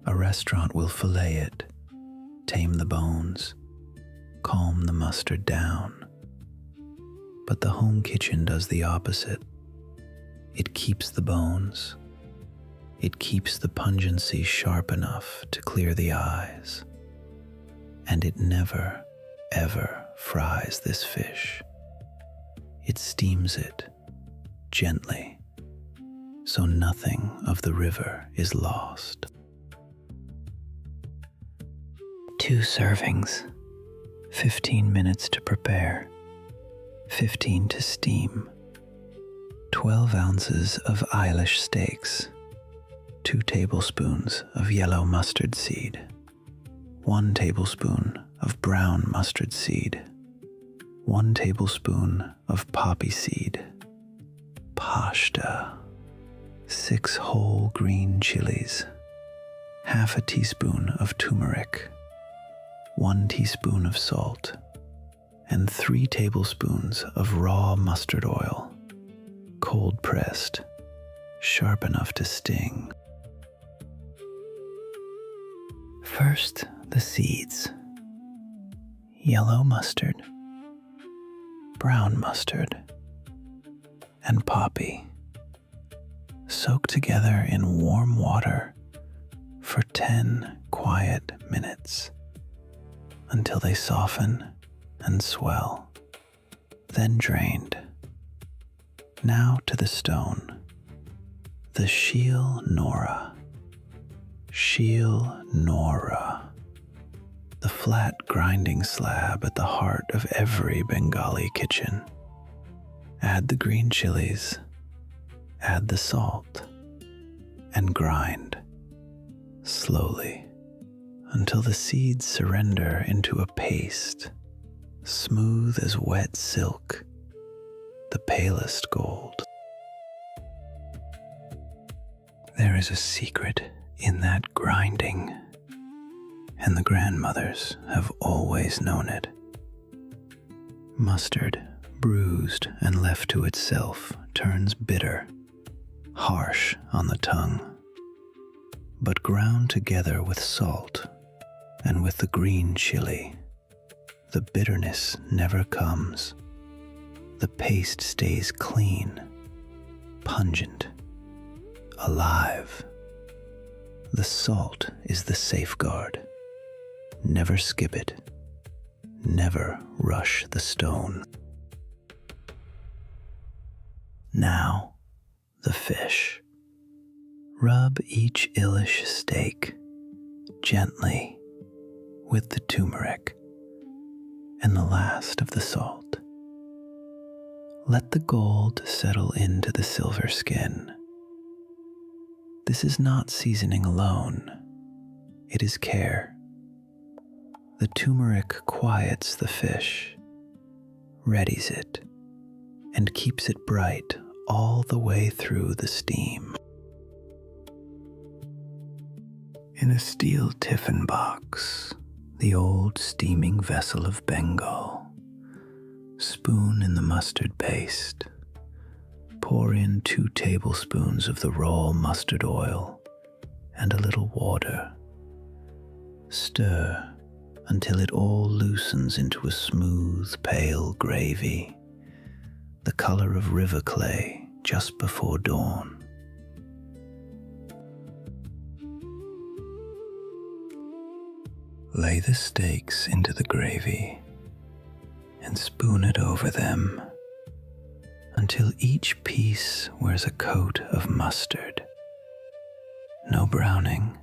A restaurant will fillet it, tame the bones, calm the mustard down. But the home kitchen does the opposite. It keeps the bones. It keeps the pungency sharp enough to clear the eyes. And it never, ever fries this fish. It steams it gently, so nothing of the river is lost. 2 servings, 15 minutes to prepare, 15 to steam, 12 ounces of Ilish steaks, 2 tablespoons of yellow mustard seed, 1 tablespoon of brown mustard seed, 1 tablespoon of poppy seed, pashta, 6 whole green chilies, half a teaspoon of turmeric, 1 teaspoon of salt, and 3 tablespoons of raw mustard oil, cold pressed, sharp enough to sting. First, the seeds. Yellow mustard, brown mustard, and poppy. Soak together in warm water for 10 quiet minutes until they soften and swell, then drained. Now to the stone, the Sheel Nora. Sheel Nora, the flat grinding slab at the heart of every Bengali kitchen. Add the green chilies, add the salt, and grind slowly until the seeds surrender into a paste, smooth as wet silk, the palest gold. There is a secret in that grinding, and the grandmothers have always known it. Mustard, bruised and left to itself, turns bitter, harsh on the tongue. But ground together with salt and with the green chili, the bitterness never comes. The paste stays clean, pungent, alive. The salt is the safeguard. Never skip it. Never rush the stone. Now, the fish. Rub each Ilish steak gently with the turmeric and the last of the salt. Let the gold settle into the silver skin. This is not seasoning alone. It is care. The turmeric quiets the fish, readies it, and keeps it bright all the way through the steam. In a steel tiffin box, the old steaming vessel of Bengal, spoon in the mustard paste. Pour in 2 tablespoons of the raw mustard oil and a little water. Stir until it all loosens into a smooth, pale gravy, the color of river clay just before dawn. Lay the steaks into the gravy and spoon it over them until each piece wears a coat of mustard. No browning,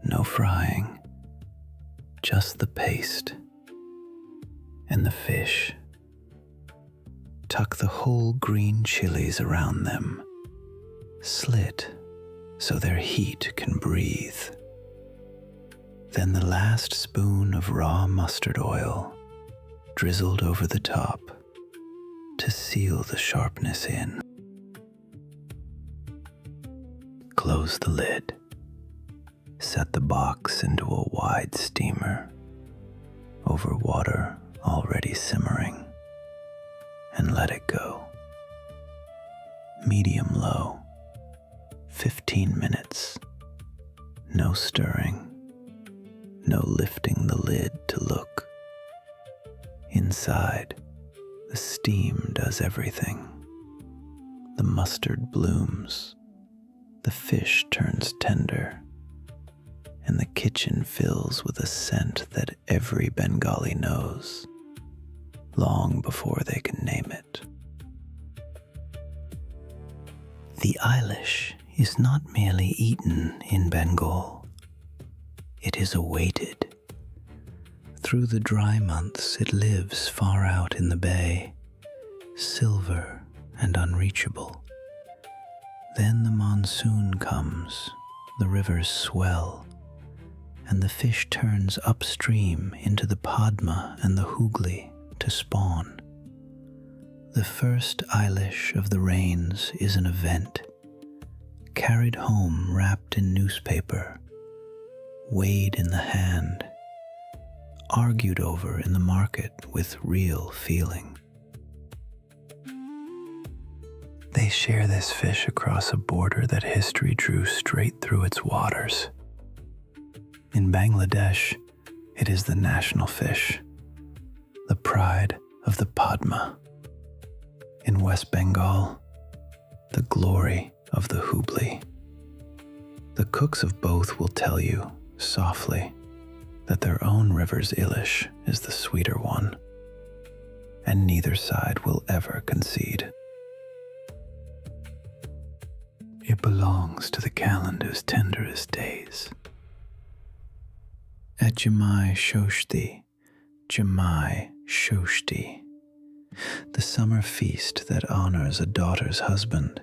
no frying, just the paste and the fish. Tuck the whole green chilies around them, slit so their heat can breathe. Then the last spoon of raw mustard oil drizzled over the top to seal the sharpness in. Close the lid. Set the box into a wide steamer over water already simmering and let it go. Medium low, 15 minutes. No stirring, no lifting the lid to look. Inside, the steam does everything. The mustard blooms, the fish turns tender, and the kitchen fills with a scent that every Bengali knows, long before they can name it. The Ilish is not merely eaten in Bengal, it is awaited. Through the dry months it lives far out in the bay, silver and unreachable. Then the monsoon comes, the rivers swell, and the fish turns upstream into the Padma and the Hooghly to spawn. The first Ilish of the rains is an event, carried home wrapped in newspaper, weighed in the hand, argued over in the market with real feeling. They share this fish across a border that history drew straight through its waters. In Bangladesh, it is the national fish, the pride of the Padma. In West Bengal, the glory of the Hubli. The cooks of both will tell you, softly, that their own river's Ilish is the sweeter one, and neither side will ever concede. It belongs to the calendar's tenderest days. At Jamai Shoshti, the summer feast that honors a daughter's husband,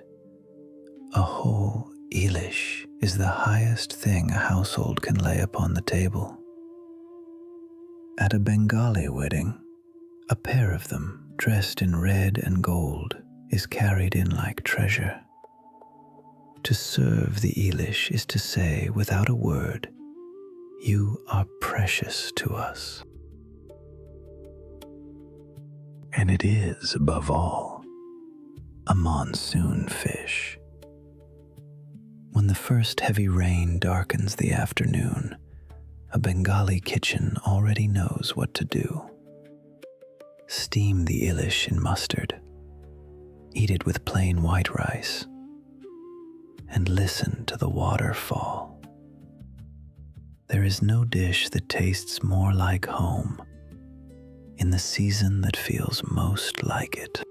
a whole Ilish is the highest thing a household can lay upon the table. At a Bengali wedding, a pair of them, dressed in red and gold, is carried in like treasure. To serve the Ilish is to say, without a word, "You are precious to us." And it is, above all, a monsoon fish. When the first heavy rain darkens the afternoon, a Bengali kitchen already knows what to do. Steam the Ilish in mustard, eat it with plain white rice, and listen to the water fall. There is no dish that tastes more like home in the season that feels most like it.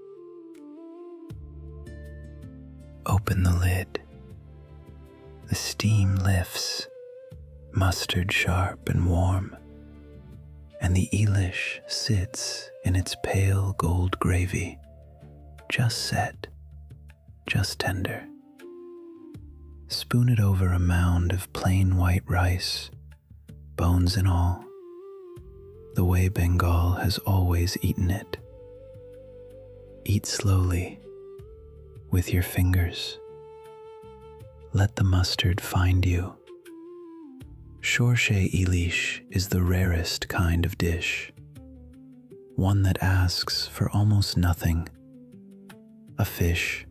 Open the lid. The steam lifts, mustard sharp and warm, and the Ilish sits in its pale gold gravy, just set, just tender. Spoon it over a mound of plain white rice, bones and all, the way Bengal has always eaten it. Eat slowly, with your fingers. Let the mustard find you. Shorshe Ilish is the rarest kind of dish, one that asks for almost nothing: a fish,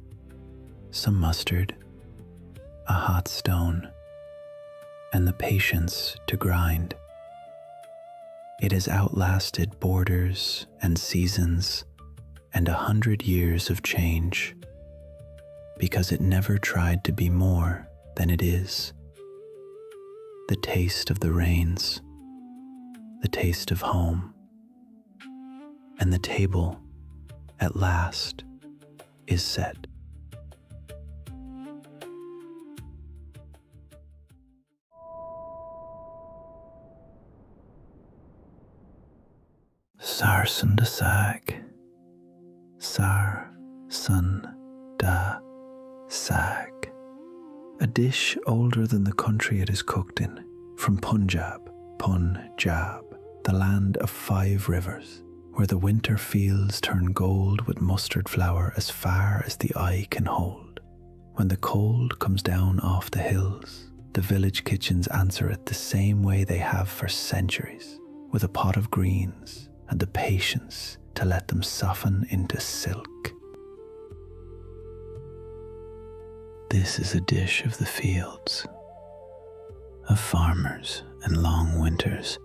some mustard, a hot stone, and the patience to grind. It has outlasted borders and seasons and 100 years of change, because it never tried to be more than it is. The taste of the rains, the taste of home, and the table, at last, is set. Sarson da Saag. Sarson da Saag. A dish older than the country it is cooked in, from Punjab, the land of 5 rivers, where the winter fields turn gold with mustard flour as far as the eye can hold. When the cold comes down off the hills, the village kitchens answer it the same way they have for centuries, with a pot of greens and the patience to let them soften into silk. This is a dish of the fields, of farmers and long winters,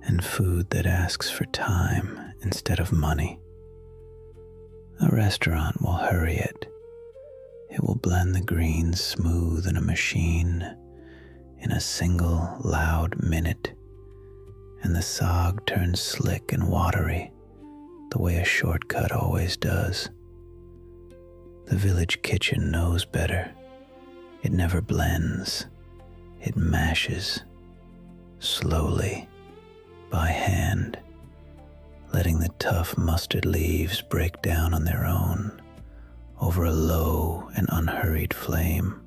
and food that asks for time instead of money. A restaurant will hurry it. It will blend the greens smooth in a machine in a single loud minute, and the saag turns slick and watery the way a shortcut always does. The village kitchen knows better. It never blends. It mashes, slowly, by hand, letting the tough mustard leaves break down on their own over a low and unhurried flame.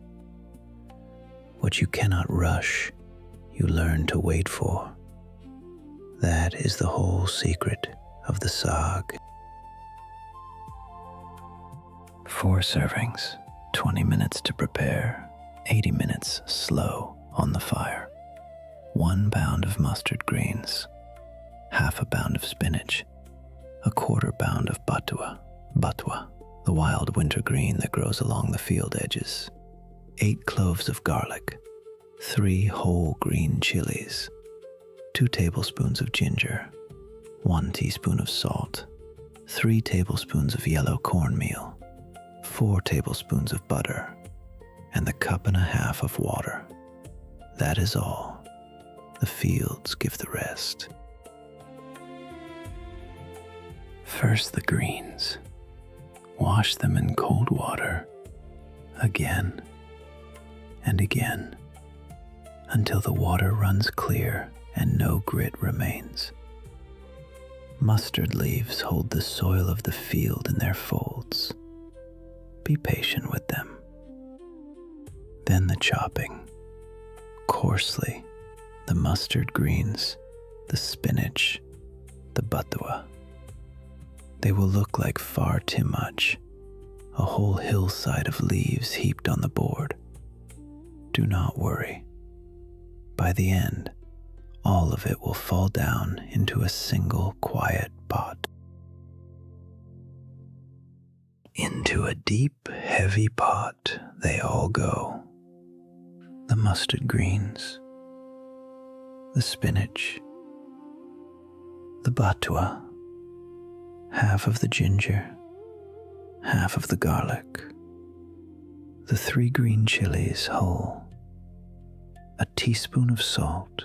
What you cannot rush, you learn to wait for. That is the whole secret of the saag. 4 servings, 20 minutes to prepare, 80 minutes slow on the fire. 1 pound of mustard greens, half a pound of spinach, a 1/4 pound of batwa, the wild winter green that grows along the field edges, 8 cloves of garlic, 3 whole green chilies, 2 tablespoons of ginger, 1 teaspoon of salt, 3 tablespoons of yellow cornmeal, 4 tablespoons of butter, and the 1.5 cups of water. That is all. The fields give the rest. First the greens. Wash them in cold water again and again until the water runs clear and no grit remains. Mustard leaves hold the soil of the field in their folds. Be patient with them. Then the chopping. Coarsely, the mustard greens, the spinach, the batua. They will look like far too much, a whole hillside of leaves heaped on the board. Do not worry. By the end, all of it will fall down into a single quiet pot. Into a deep, heavy pot they all go. The mustard greens, the spinach, the batua, half of the ginger, half of the garlic, the 3 green chilies whole, a teaspoon of salt,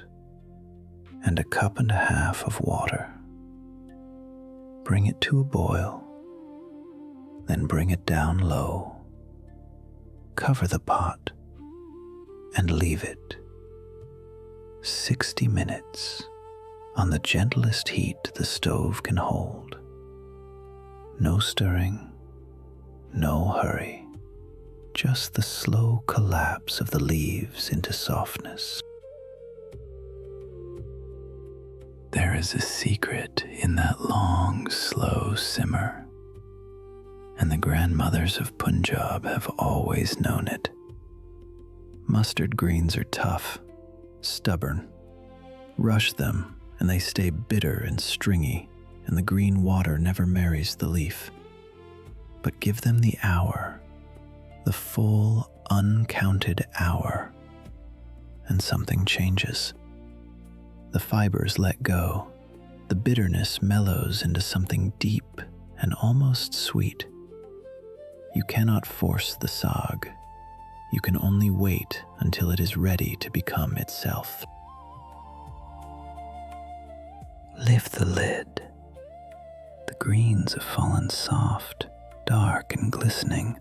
and 1.5 cups of water. Bring it to a boil, then bring it down low. Cover the pot and leave it 60 minutes on the gentlest heat the stove can hold. No stirring, no hurry, just the slow collapse of the leaves into softness. There is a secret in that long, slow simmer, and the grandmothers of Punjab have always known it. Mustard greens are tough, stubborn. Rush them and they stay bitter and stringy, and the green water never marries the leaf. But give them the hour, the full, uncounted hour, and something changes. The fibers let go, the bitterness mellows into something deep and almost sweet. You cannot force the saag. You can only wait until it is ready to become itself. Lift the lid. The greens have fallen soft, dark and glistening.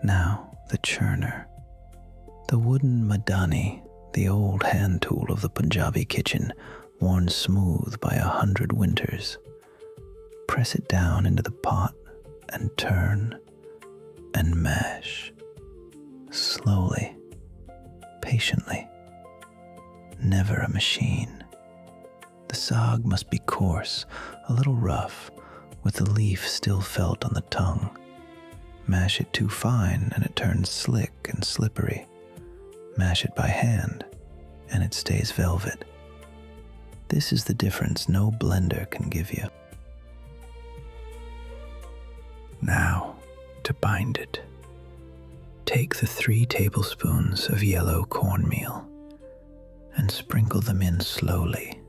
Now the churner, the wooden madani, the old hand tool of the Punjabi kitchen, worn smooth by 100 winters. Press it down into the pot and turn and mash. Slowly, patiently, never a machine. The saag must be coarse, a little rough, with the leaf still felt on the tongue. Mash it too fine and it turns slick and slippery. Mash it by hand and it stays velvet. This is the difference no blender can give you. Now, to bind it. Take the 3 tablespoons of yellow cornmeal and sprinkle them in slowly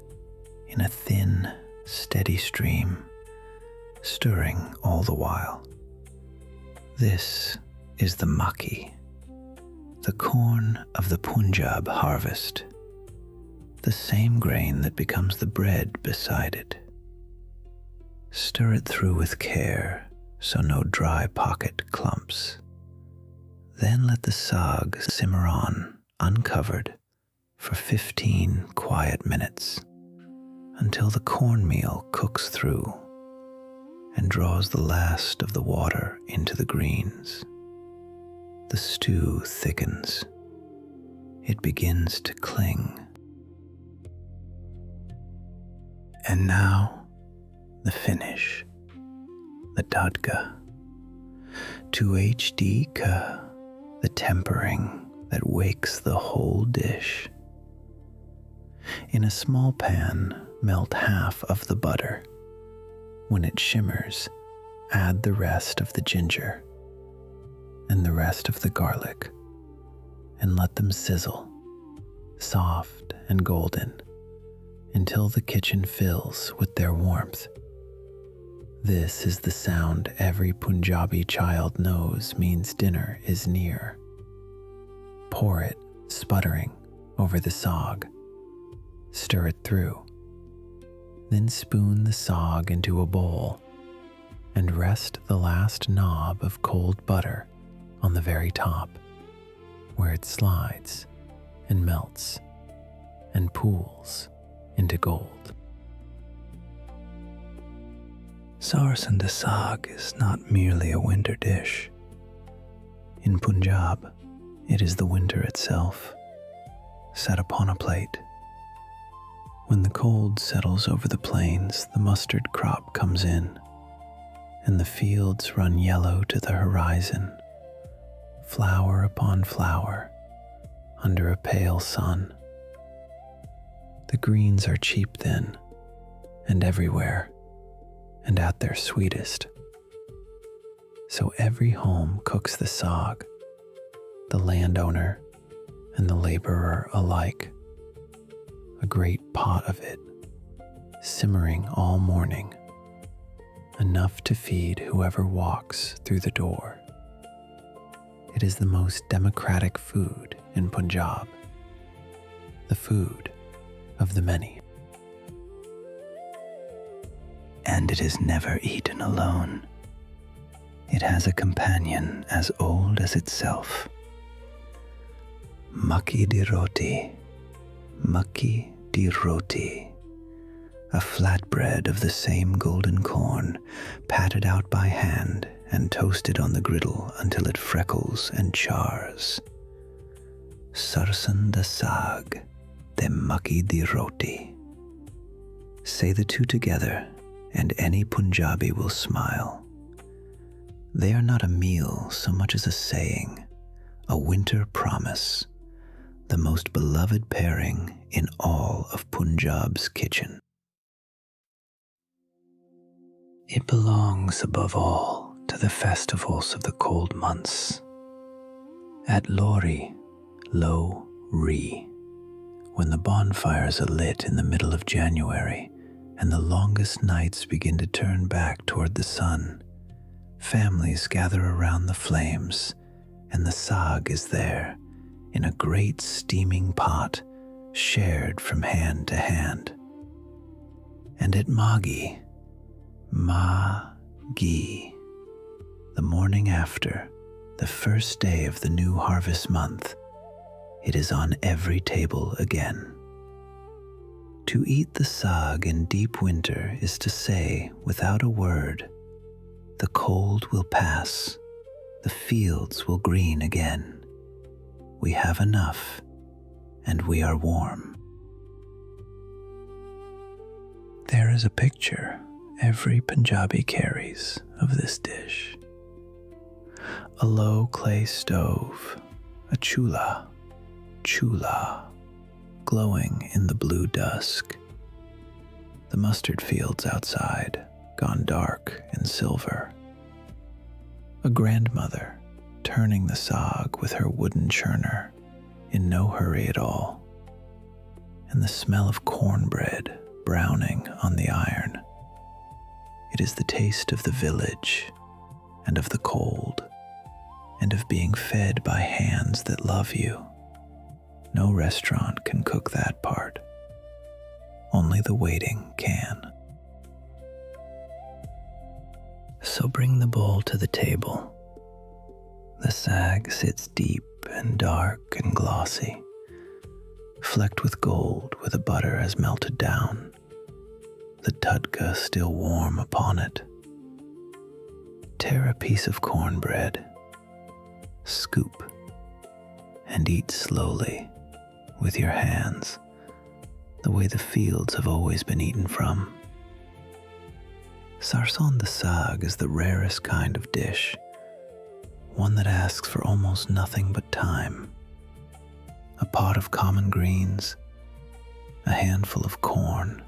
in a thin, steady stream, stirring all the while. This is the makki, the corn of the Punjab harvest, the same grain that becomes the bread beside it. Stir it through with care so no dry pocket clumps. Then let the saag simmer on, uncovered, for 15 quiet minutes, until the cornmeal cooks through and draws the last of the water into the greens. The stew thickens. It begins to cling. And now, the finish, the tadka. To HD ka, the tempering that wakes the whole dish. In a small pan, melt half of the butter. When it shimmers, add the rest of the ginger and the rest of the garlic, and let them sizzle, soft and golden, until the kitchen fills with their warmth. This is the sound every Punjabi child knows means dinner is near. Pour it, sputtering, over the saag. Stir it through. Then spoon the saag into a bowl and rest the last knob of cold butter on the very top, where it slides and melts and pools into gold. Sarson da Saag is not merely a winter dish. In Punjab, it is the winter itself, set upon a plate. When the cold settles over the plains, the mustard crop comes in, and the fields run yellow to the horizon, flower upon flower, under a pale sun. The greens are cheap then, and everywhere, and at their sweetest. So every home cooks the saag, the landowner and the laborer alike, a great pot of it, simmering all morning, enough to feed whoever walks through the door. It is the most democratic food in Punjab, the food of the many. And it is never eaten alone. It has a companion as old as itself. Makki di roti, a flatbread of the same golden corn, patted out by hand and toasted on the griddle until it freckles and chars. Sarson da Saag, de makki di roti. Say the two together, and any Punjabi will smile. They are not a meal so much as a saying, a winter promise, the most beloved pairing in all of Punjab's kitchen. It belongs above all to the festivals of the cold months. At Lori, when the bonfires are lit in the middle of January and the longest nights begin to turn back toward the sun, families gather around the flames, and the saag is there in a great steaming pot shared from hand to hand. And at Maghi, the morning after, the first day of the new harvest month, it is on every table again. To eat the saag in deep winter is to say, without a word, the cold will pass, the fields will green again. We have enough, and we are warm. There is a picture every Punjabi carries of this dish. A low clay stove, a chula, glowing in the blue dusk. The mustard fields outside, gone dark and silver. A grandmother turning the saag with her wooden churner, in no hurry at all, and the smell of cornbread browning on the iron. It is the taste of the village and of the cold and of being fed by hands that love you. No restaurant can cook that part. Only the waiting can. So bring the bowl to the table. The saag sits deep and dark and glossy, flecked with gold where the butter has melted down, the tudka still warm upon it. Tear a piece of cornbread, scoop, and eat slowly with your hands, the way the fields have always been eaten from. Sarson da Saag is the rarest kind of dish, one that asks for almost nothing but time. A pot of common greens, a handful of corn,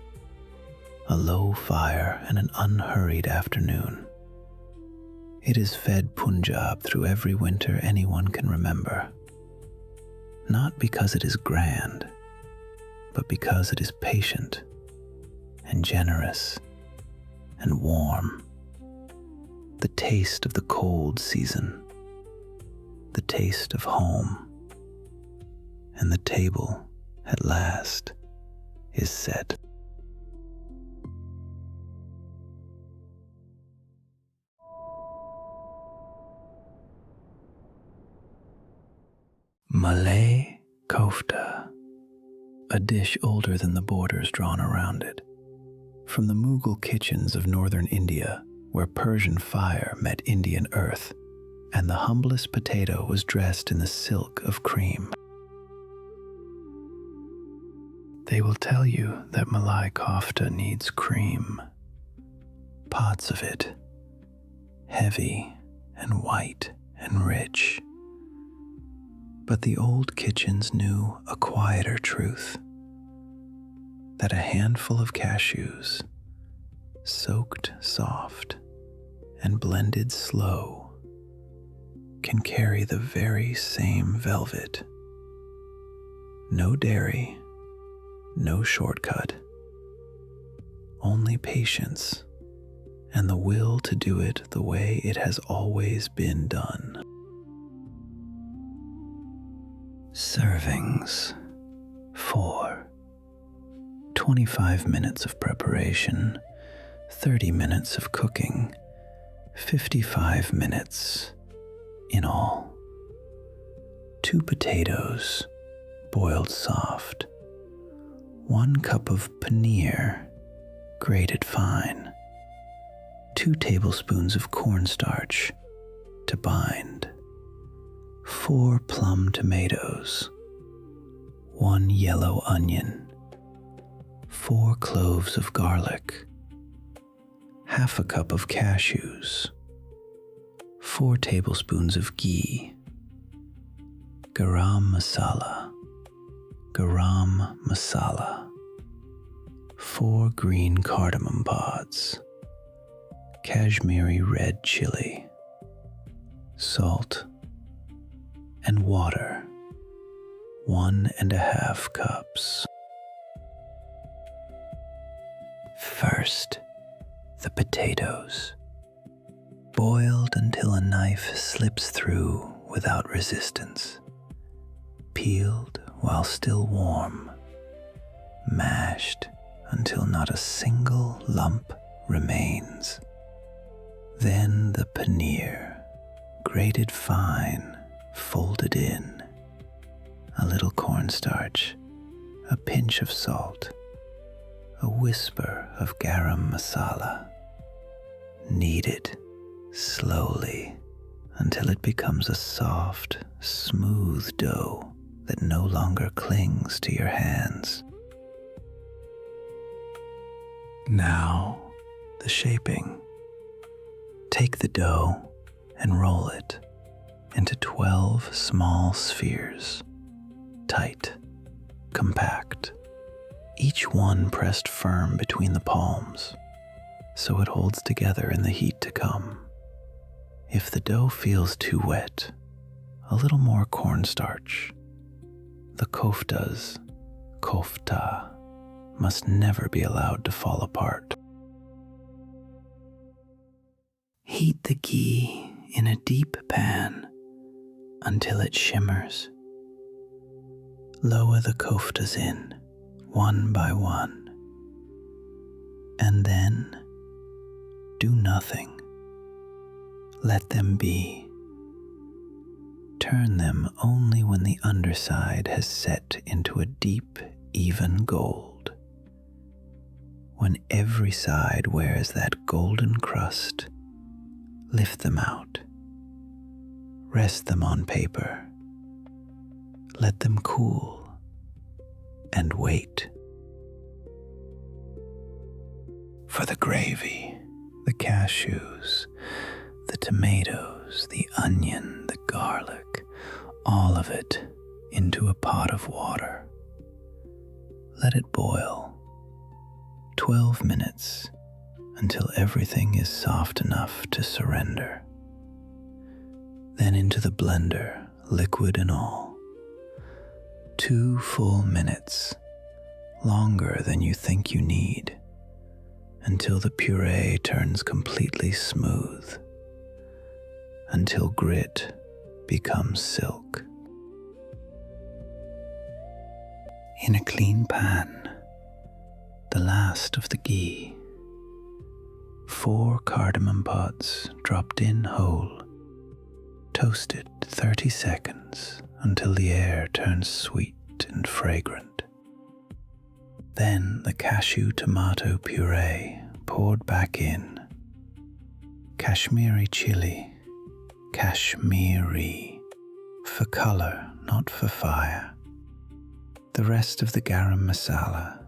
a low fire, and an unhurried afternoon. It has fed Punjab through every winter anyone can remember. not because it is grand, but because it is patient and generous and warm. The taste of the cold season, the taste of home, and the table at last is set. Malai Kofta, a dish older than the borders drawn around it. From the Mughal kitchens of northern India, where Persian fire met Indian earth, and the humblest potato was dressed in the silk of cream. They will tell you that Malai Kofta needs cream, pots of it, heavy and white and rich. But the old kitchens knew a quieter truth, that a handful of cashews, soaked soft and blended slow, can carry the very same velvet. No dairy, no shortcut, only patience and the will to do it the way it has always been done. Servings 4. 25 minutes of preparation, 30 minutes of cooking, 55 minutes in all. 2 potatoes, boiled soft. 1 cup of paneer, grated fine. 2 tablespoons of cornstarch to bind. 4 plum tomatoes, 1 yellow onion, 4 cloves of garlic, half a cup of cashews, 4 tablespoons of ghee, garam masala, 4 green cardamom pods, Kashmiri red chili, salt, and water, 1.5 cups. First, the potatoes, boiled until a knife slips through without resistance, peeled while still warm, mashed until not a single lump remains. Then the paneer, grated fine, folded in, a little cornstarch, a pinch of salt, a whisper of garam masala, kneaded slowly until it becomes a soft, smooth dough that no longer clings to your hands. Now, the shaping. Take the dough and roll it into 12 small spheres, tight, compact, each one pressed firm between the palms, so it holds together in the heat to come. If the dough feels too wet, a little more cornstarch. The kofta must never be allowed to fall apart. Heat the ghee in a deep pan until it shimmers. Lower the koftas in, one by one, and then do nothing. Let them be. Turn them only when the underside has set into a deep, even gold. When every side wears that golden crust, lift them out. Rest them on paper. Let them cool and wait. For the gravy, the cashews, the tomatoes, the onion, the garlic, all of it into a pot of water. Let it boil 12 minutes until everything is soft enough to surrender. Then into the blender, liquid and all. 2 full minutes, longer than you think you need, until the puree turns completely smooth, until grit becomes silk. In a clean pan, the last of the ghee, 4 cardamom pods dropped in whole, toasted 30 seconds until the air turns sweet and fragrant. Then the cashew tomato puree poured back in, Kashmiri chili, Kashmiri, for color, not for fire. The rest of the garam masala,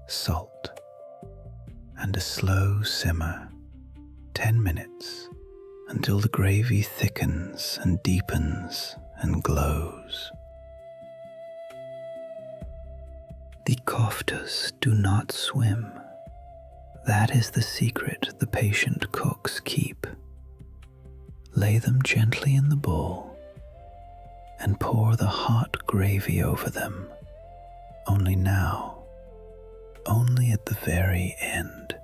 salt, and a slow simmer, 10 minutes, until the gravy thickens and deepens and glows. The koftas do not swim. That is the secret the patient cooks keep. Lay them gently in the bowl and pour the hot gravy over them, only now, only at the very end,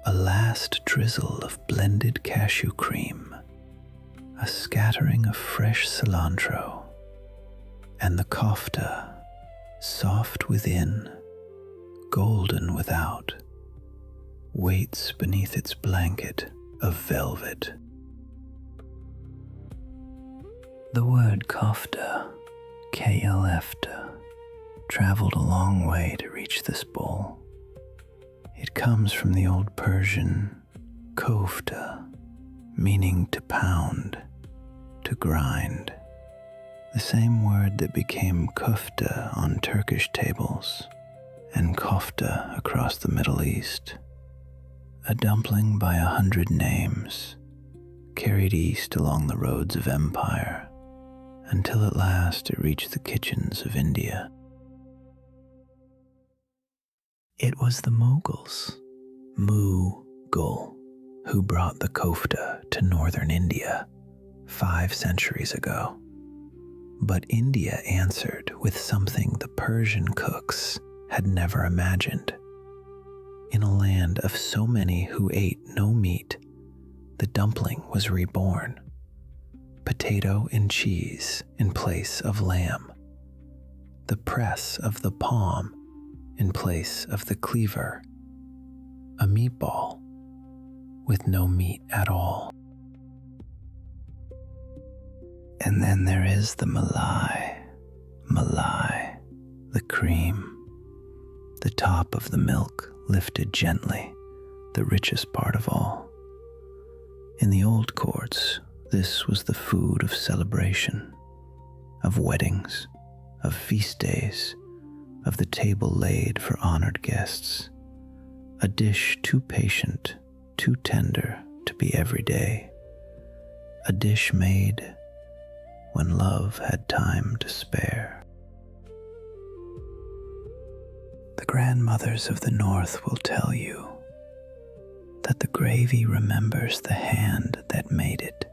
a last drizzle of blended cashew cream, a scattering of fresh cilantro, and the kofta, soft within, golden without, waits beneath its blanket of velvet. The word kofta, K-L-F-T-A, traveled a long way to reach this bowl. It comes from the old Persian kofta, meaning to pound, to grind, the same word that became kufta on Turkish tables and kofta across the Middle East, a dumpling by 100 names, carried east along the roads of empire, until at last it reached the kitchens of India. It was the Mughals, Mughal, who brought the kofta to northern India 5 centuries ago. But India answered with something the Persian cooks had never imagined. In a land of so many who ate no meat, the dumpling was reborn. Potato and cheese in place of lamb. The press of the palm in place of the cleaver. A meatball with no meat at all. And then there is the malai, the cream, the top of the milk lifted gently, the richest part of all. In the old courts, this was the food of celebration, of weddings, of feast days, of the table laid for honored guests, a dish too patient, too tender to be everyday, a dish made when love had time to spare. The grandmothers of the North will tell you that the gravy remembers the hand that made it.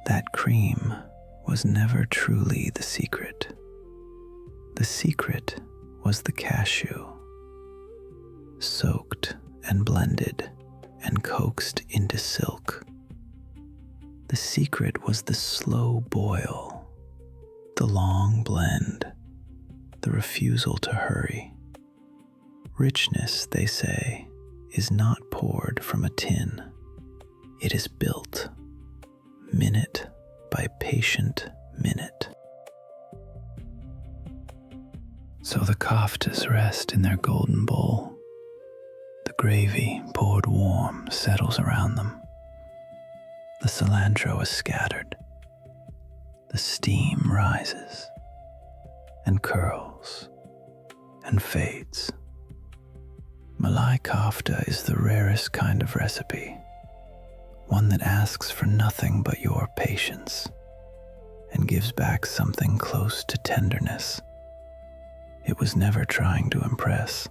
That cream was never truly the secret. The secret was the cashew, soaked and blended and coaxed into silk. The secret was the slow boil, the long blend, the refusal to hurry. Richness, they say, is not poured from a tin. It is built, minute by patient minute. So the koftas rest in their golden bowl. The gravy, poured warm, settles around them. The cilantro is scattered. The steam rises and curls and fades. Malai Kofta is the rarest kind of recipe, one that asks for nothing but your patience and gives back something close to tenderness. It was never trying to impress.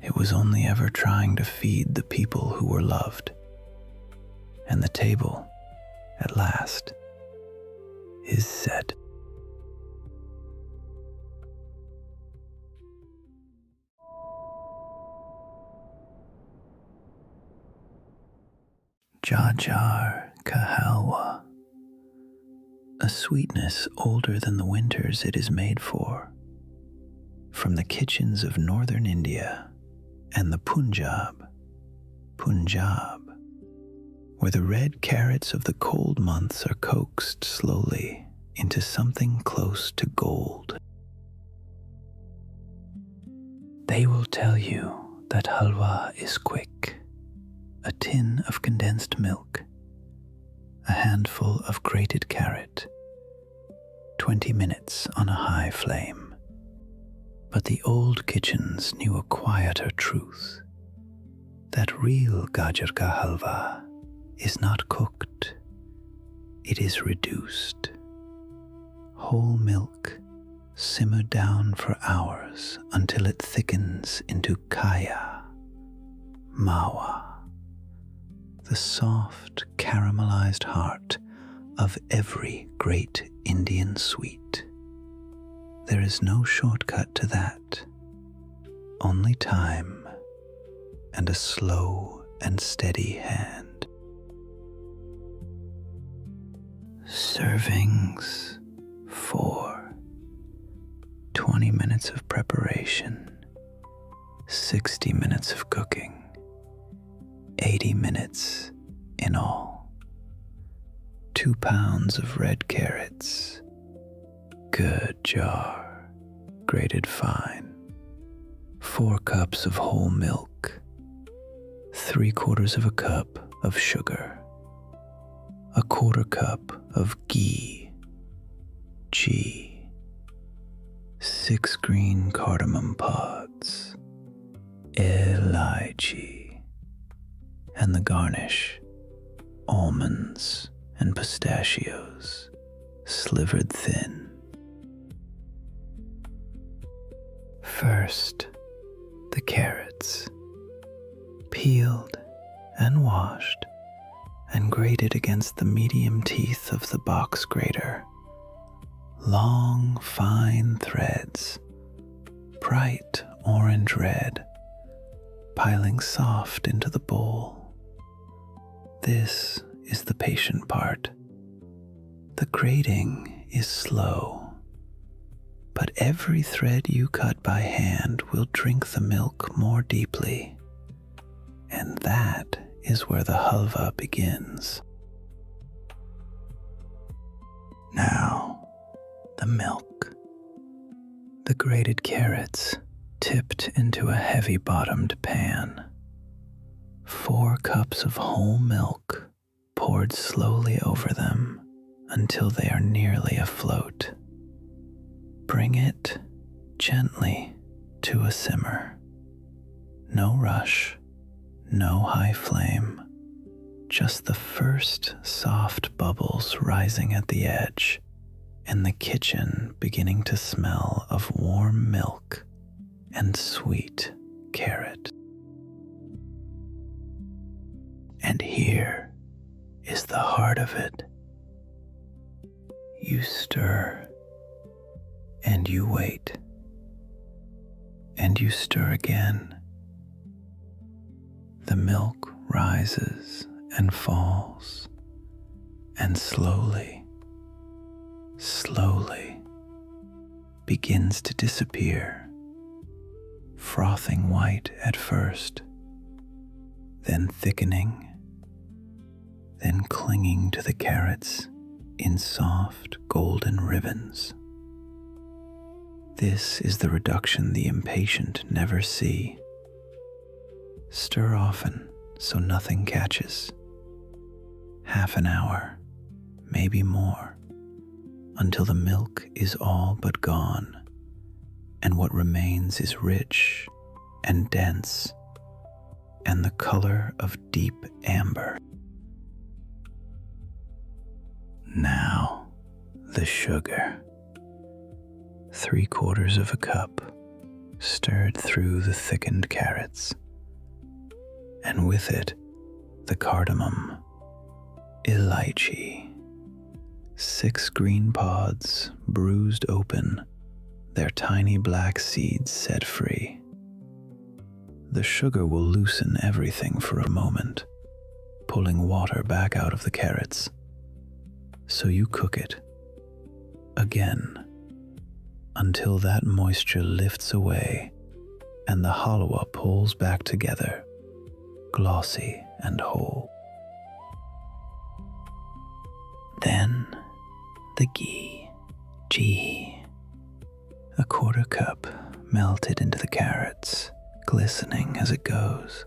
It was only ever trying to feed the people who were loved. And the table, at last, is set. Gajar Halwa, a sweetness older than the winters it is made for. From the kitchens of northern India and the Punjab, where the red carrots of the cold months are coaxed slowly into something close to gold. They will tell you that halwa is quick. A tin of condensed milk, a handful of grated carrot, 20 minutes on a high flame. But the old kitchens knew a quieter truth, that real Gajar ka halwa is not cooked, it is reduced. Whole milk simmered down for hours until it thickens into kaya, mawa, the soft caramelized heart of every great Indian sweet. There is no shortcut to that, only time and a slow and steady hand. Servings 4. 20 minutes of preparation, 60 minutes of cooking, 80 minutes in all. 2 pounds of red carrots, good jar, grated fine. 4 cups of whole milk, 3/4 of a cup of sugar, 1/4 cup of ghee, 6 green cardamom pods, elaichi, and the garnish, almonds and pistachios, slivered thin. First, the carrots, peeled and washed and grated against the medium teeth of the box grater. Long, fine threads, bright orange red, piling soft into the bowl. This is the patient part. The grating is slow, but every thread you cut by hand will drink the milk more deeply, and that is where the halwa begins. Now, the milk. The grated carrots tipped into a heavy-bottomed pan. 4 cups of whole milk poured slowly over them until they are nearly afloat. Bring it gently to a simmer. No rush, no high flame, just the first soft bubbles rising at the edge and the kitchen beginning to smell of warm milk and sweet carrot. And here is the heart of it. You stir, and you wait, and you stir again. The milk rises and falls, and slowly begins to disappear, frothing white at first, then thickening, then clinging to the carrots in soft golden ribbons. This is the reduction the impatient never see. Stir often so nothing catches. Half an hour, maybe more, until the milk is all but gone, and what remains is rich and dense and the color of deep amber. Now, the sugar. 3/4 of a cup, stirred through the thickened carrots, and with it, the cardamom, elaichi, 6 green pods bruised open, their tiny black seeds set free. The sugar will loosen everything for a moment, pulling water back out of the carrots. So you cook it again until that moisture lifts away and the halwa pulls back together, glossy and whole. Then the ghee, a quarter cup melted into the carrots, glistening as it goes.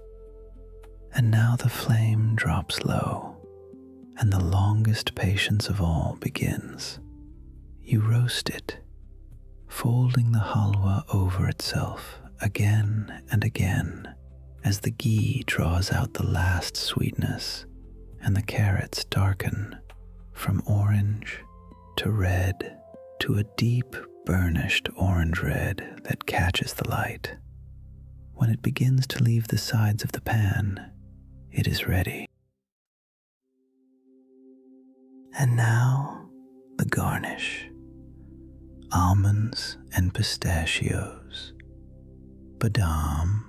And now the flame drops low, and the longest patience of all begins. You roast it, folding the halwa over itself again and again as the ghee draws out the last sweetness and the carrots darken from orange to red to a deep burnished orange red that catches the light. When it begins to leave the sides of the pan, it is ready. And now the garnish. Almonds and pistachios, badam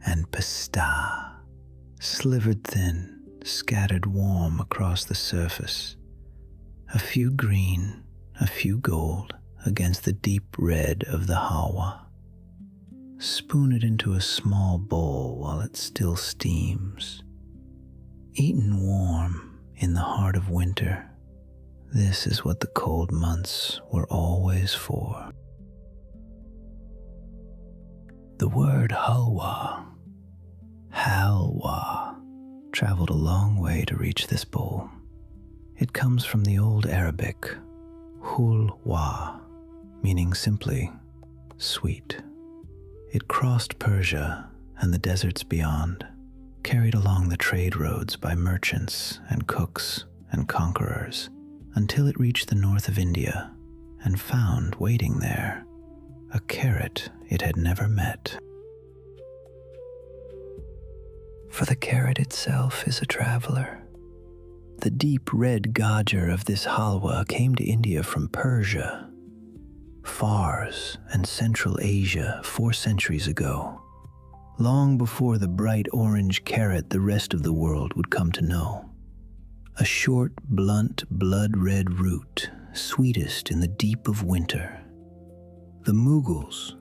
and pista, slivered thin, scattered warm across the surface. A few green, a few gold against the deep red of the halwa. Spoon it into a small bowl while it still steams. Eaten warm in the heart of winter, this is what the cold months were always for. The word halwa, traveled a long way to reach this bowl. It comes from the Old Arabic hulwa, meaning simply sweet. It crossed Persia and the deserts beyond, carried along the trade roads by merchants and cooks and conquerors, until it reached the north of India and found waiting there a carrot it had never met. For the carrot itself is a traveler. The deep red Gajar of this halwa came to India from Persia, Fars, and Central Asia 4 centuries ago, long before the bright orange carrot the rest of the world would come to know. A short, blunt, blood-red root, sweetest in the deep of winter. The Mughals,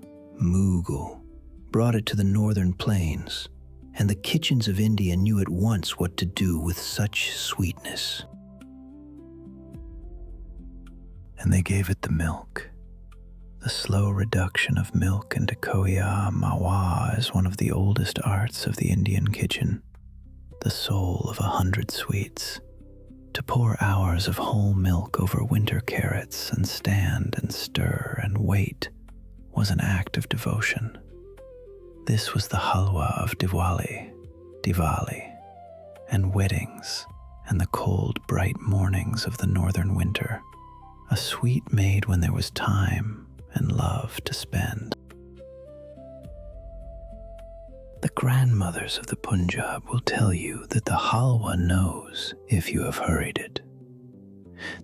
brought it to the northern plains, and the kitchens of India knew at once what to do with such sweetness. And they gave it the milk. The slow reduction of milk into koya mawa is one of the oldest arts of the Indian kitchen, the soul of 100 sweets. To pour hours of whole milk over winter carrots and stand and stir and wait was an act of devotion. This was the halwa of Diwali, and weddings and the cold, bright mornings of the northern winter, a sweet made when there was time and love to spend. The grandmothers of the Punjab will tell you that the halwa knows if you have hurried it,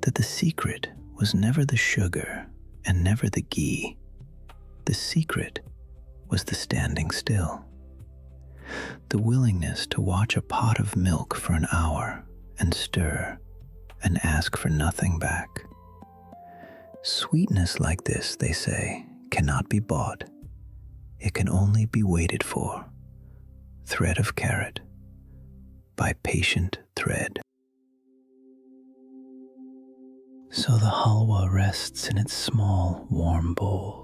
that the secret was never the sugar and never the ghee. The secret was the standing still, the willingness to watch a pot of milk for an hour and stir and ask for nothing back. Sweetness like this, they say, cannot be bought. It can only be waited for. Thread of carrot by patient thread. So the halwa rests in its small, warm bowl.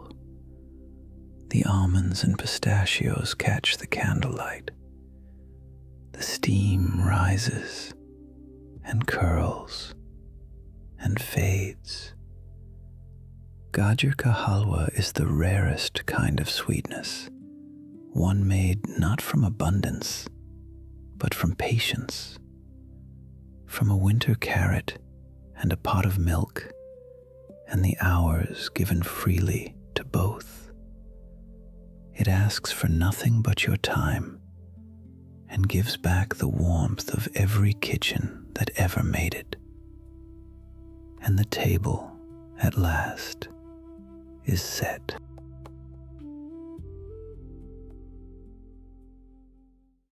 The almonds and pistachios catch the candlelight. The steam rises and curls and fades. Gajar ka halwa is the rarest kind of sweetness, one made not from abundance, but from patience, from a winter carrot and a pot of milk, and the hours given freely to both. It asks for nothing but your time, and gives back the warmth of every kitchen that ever made it. And the table, at last, is set.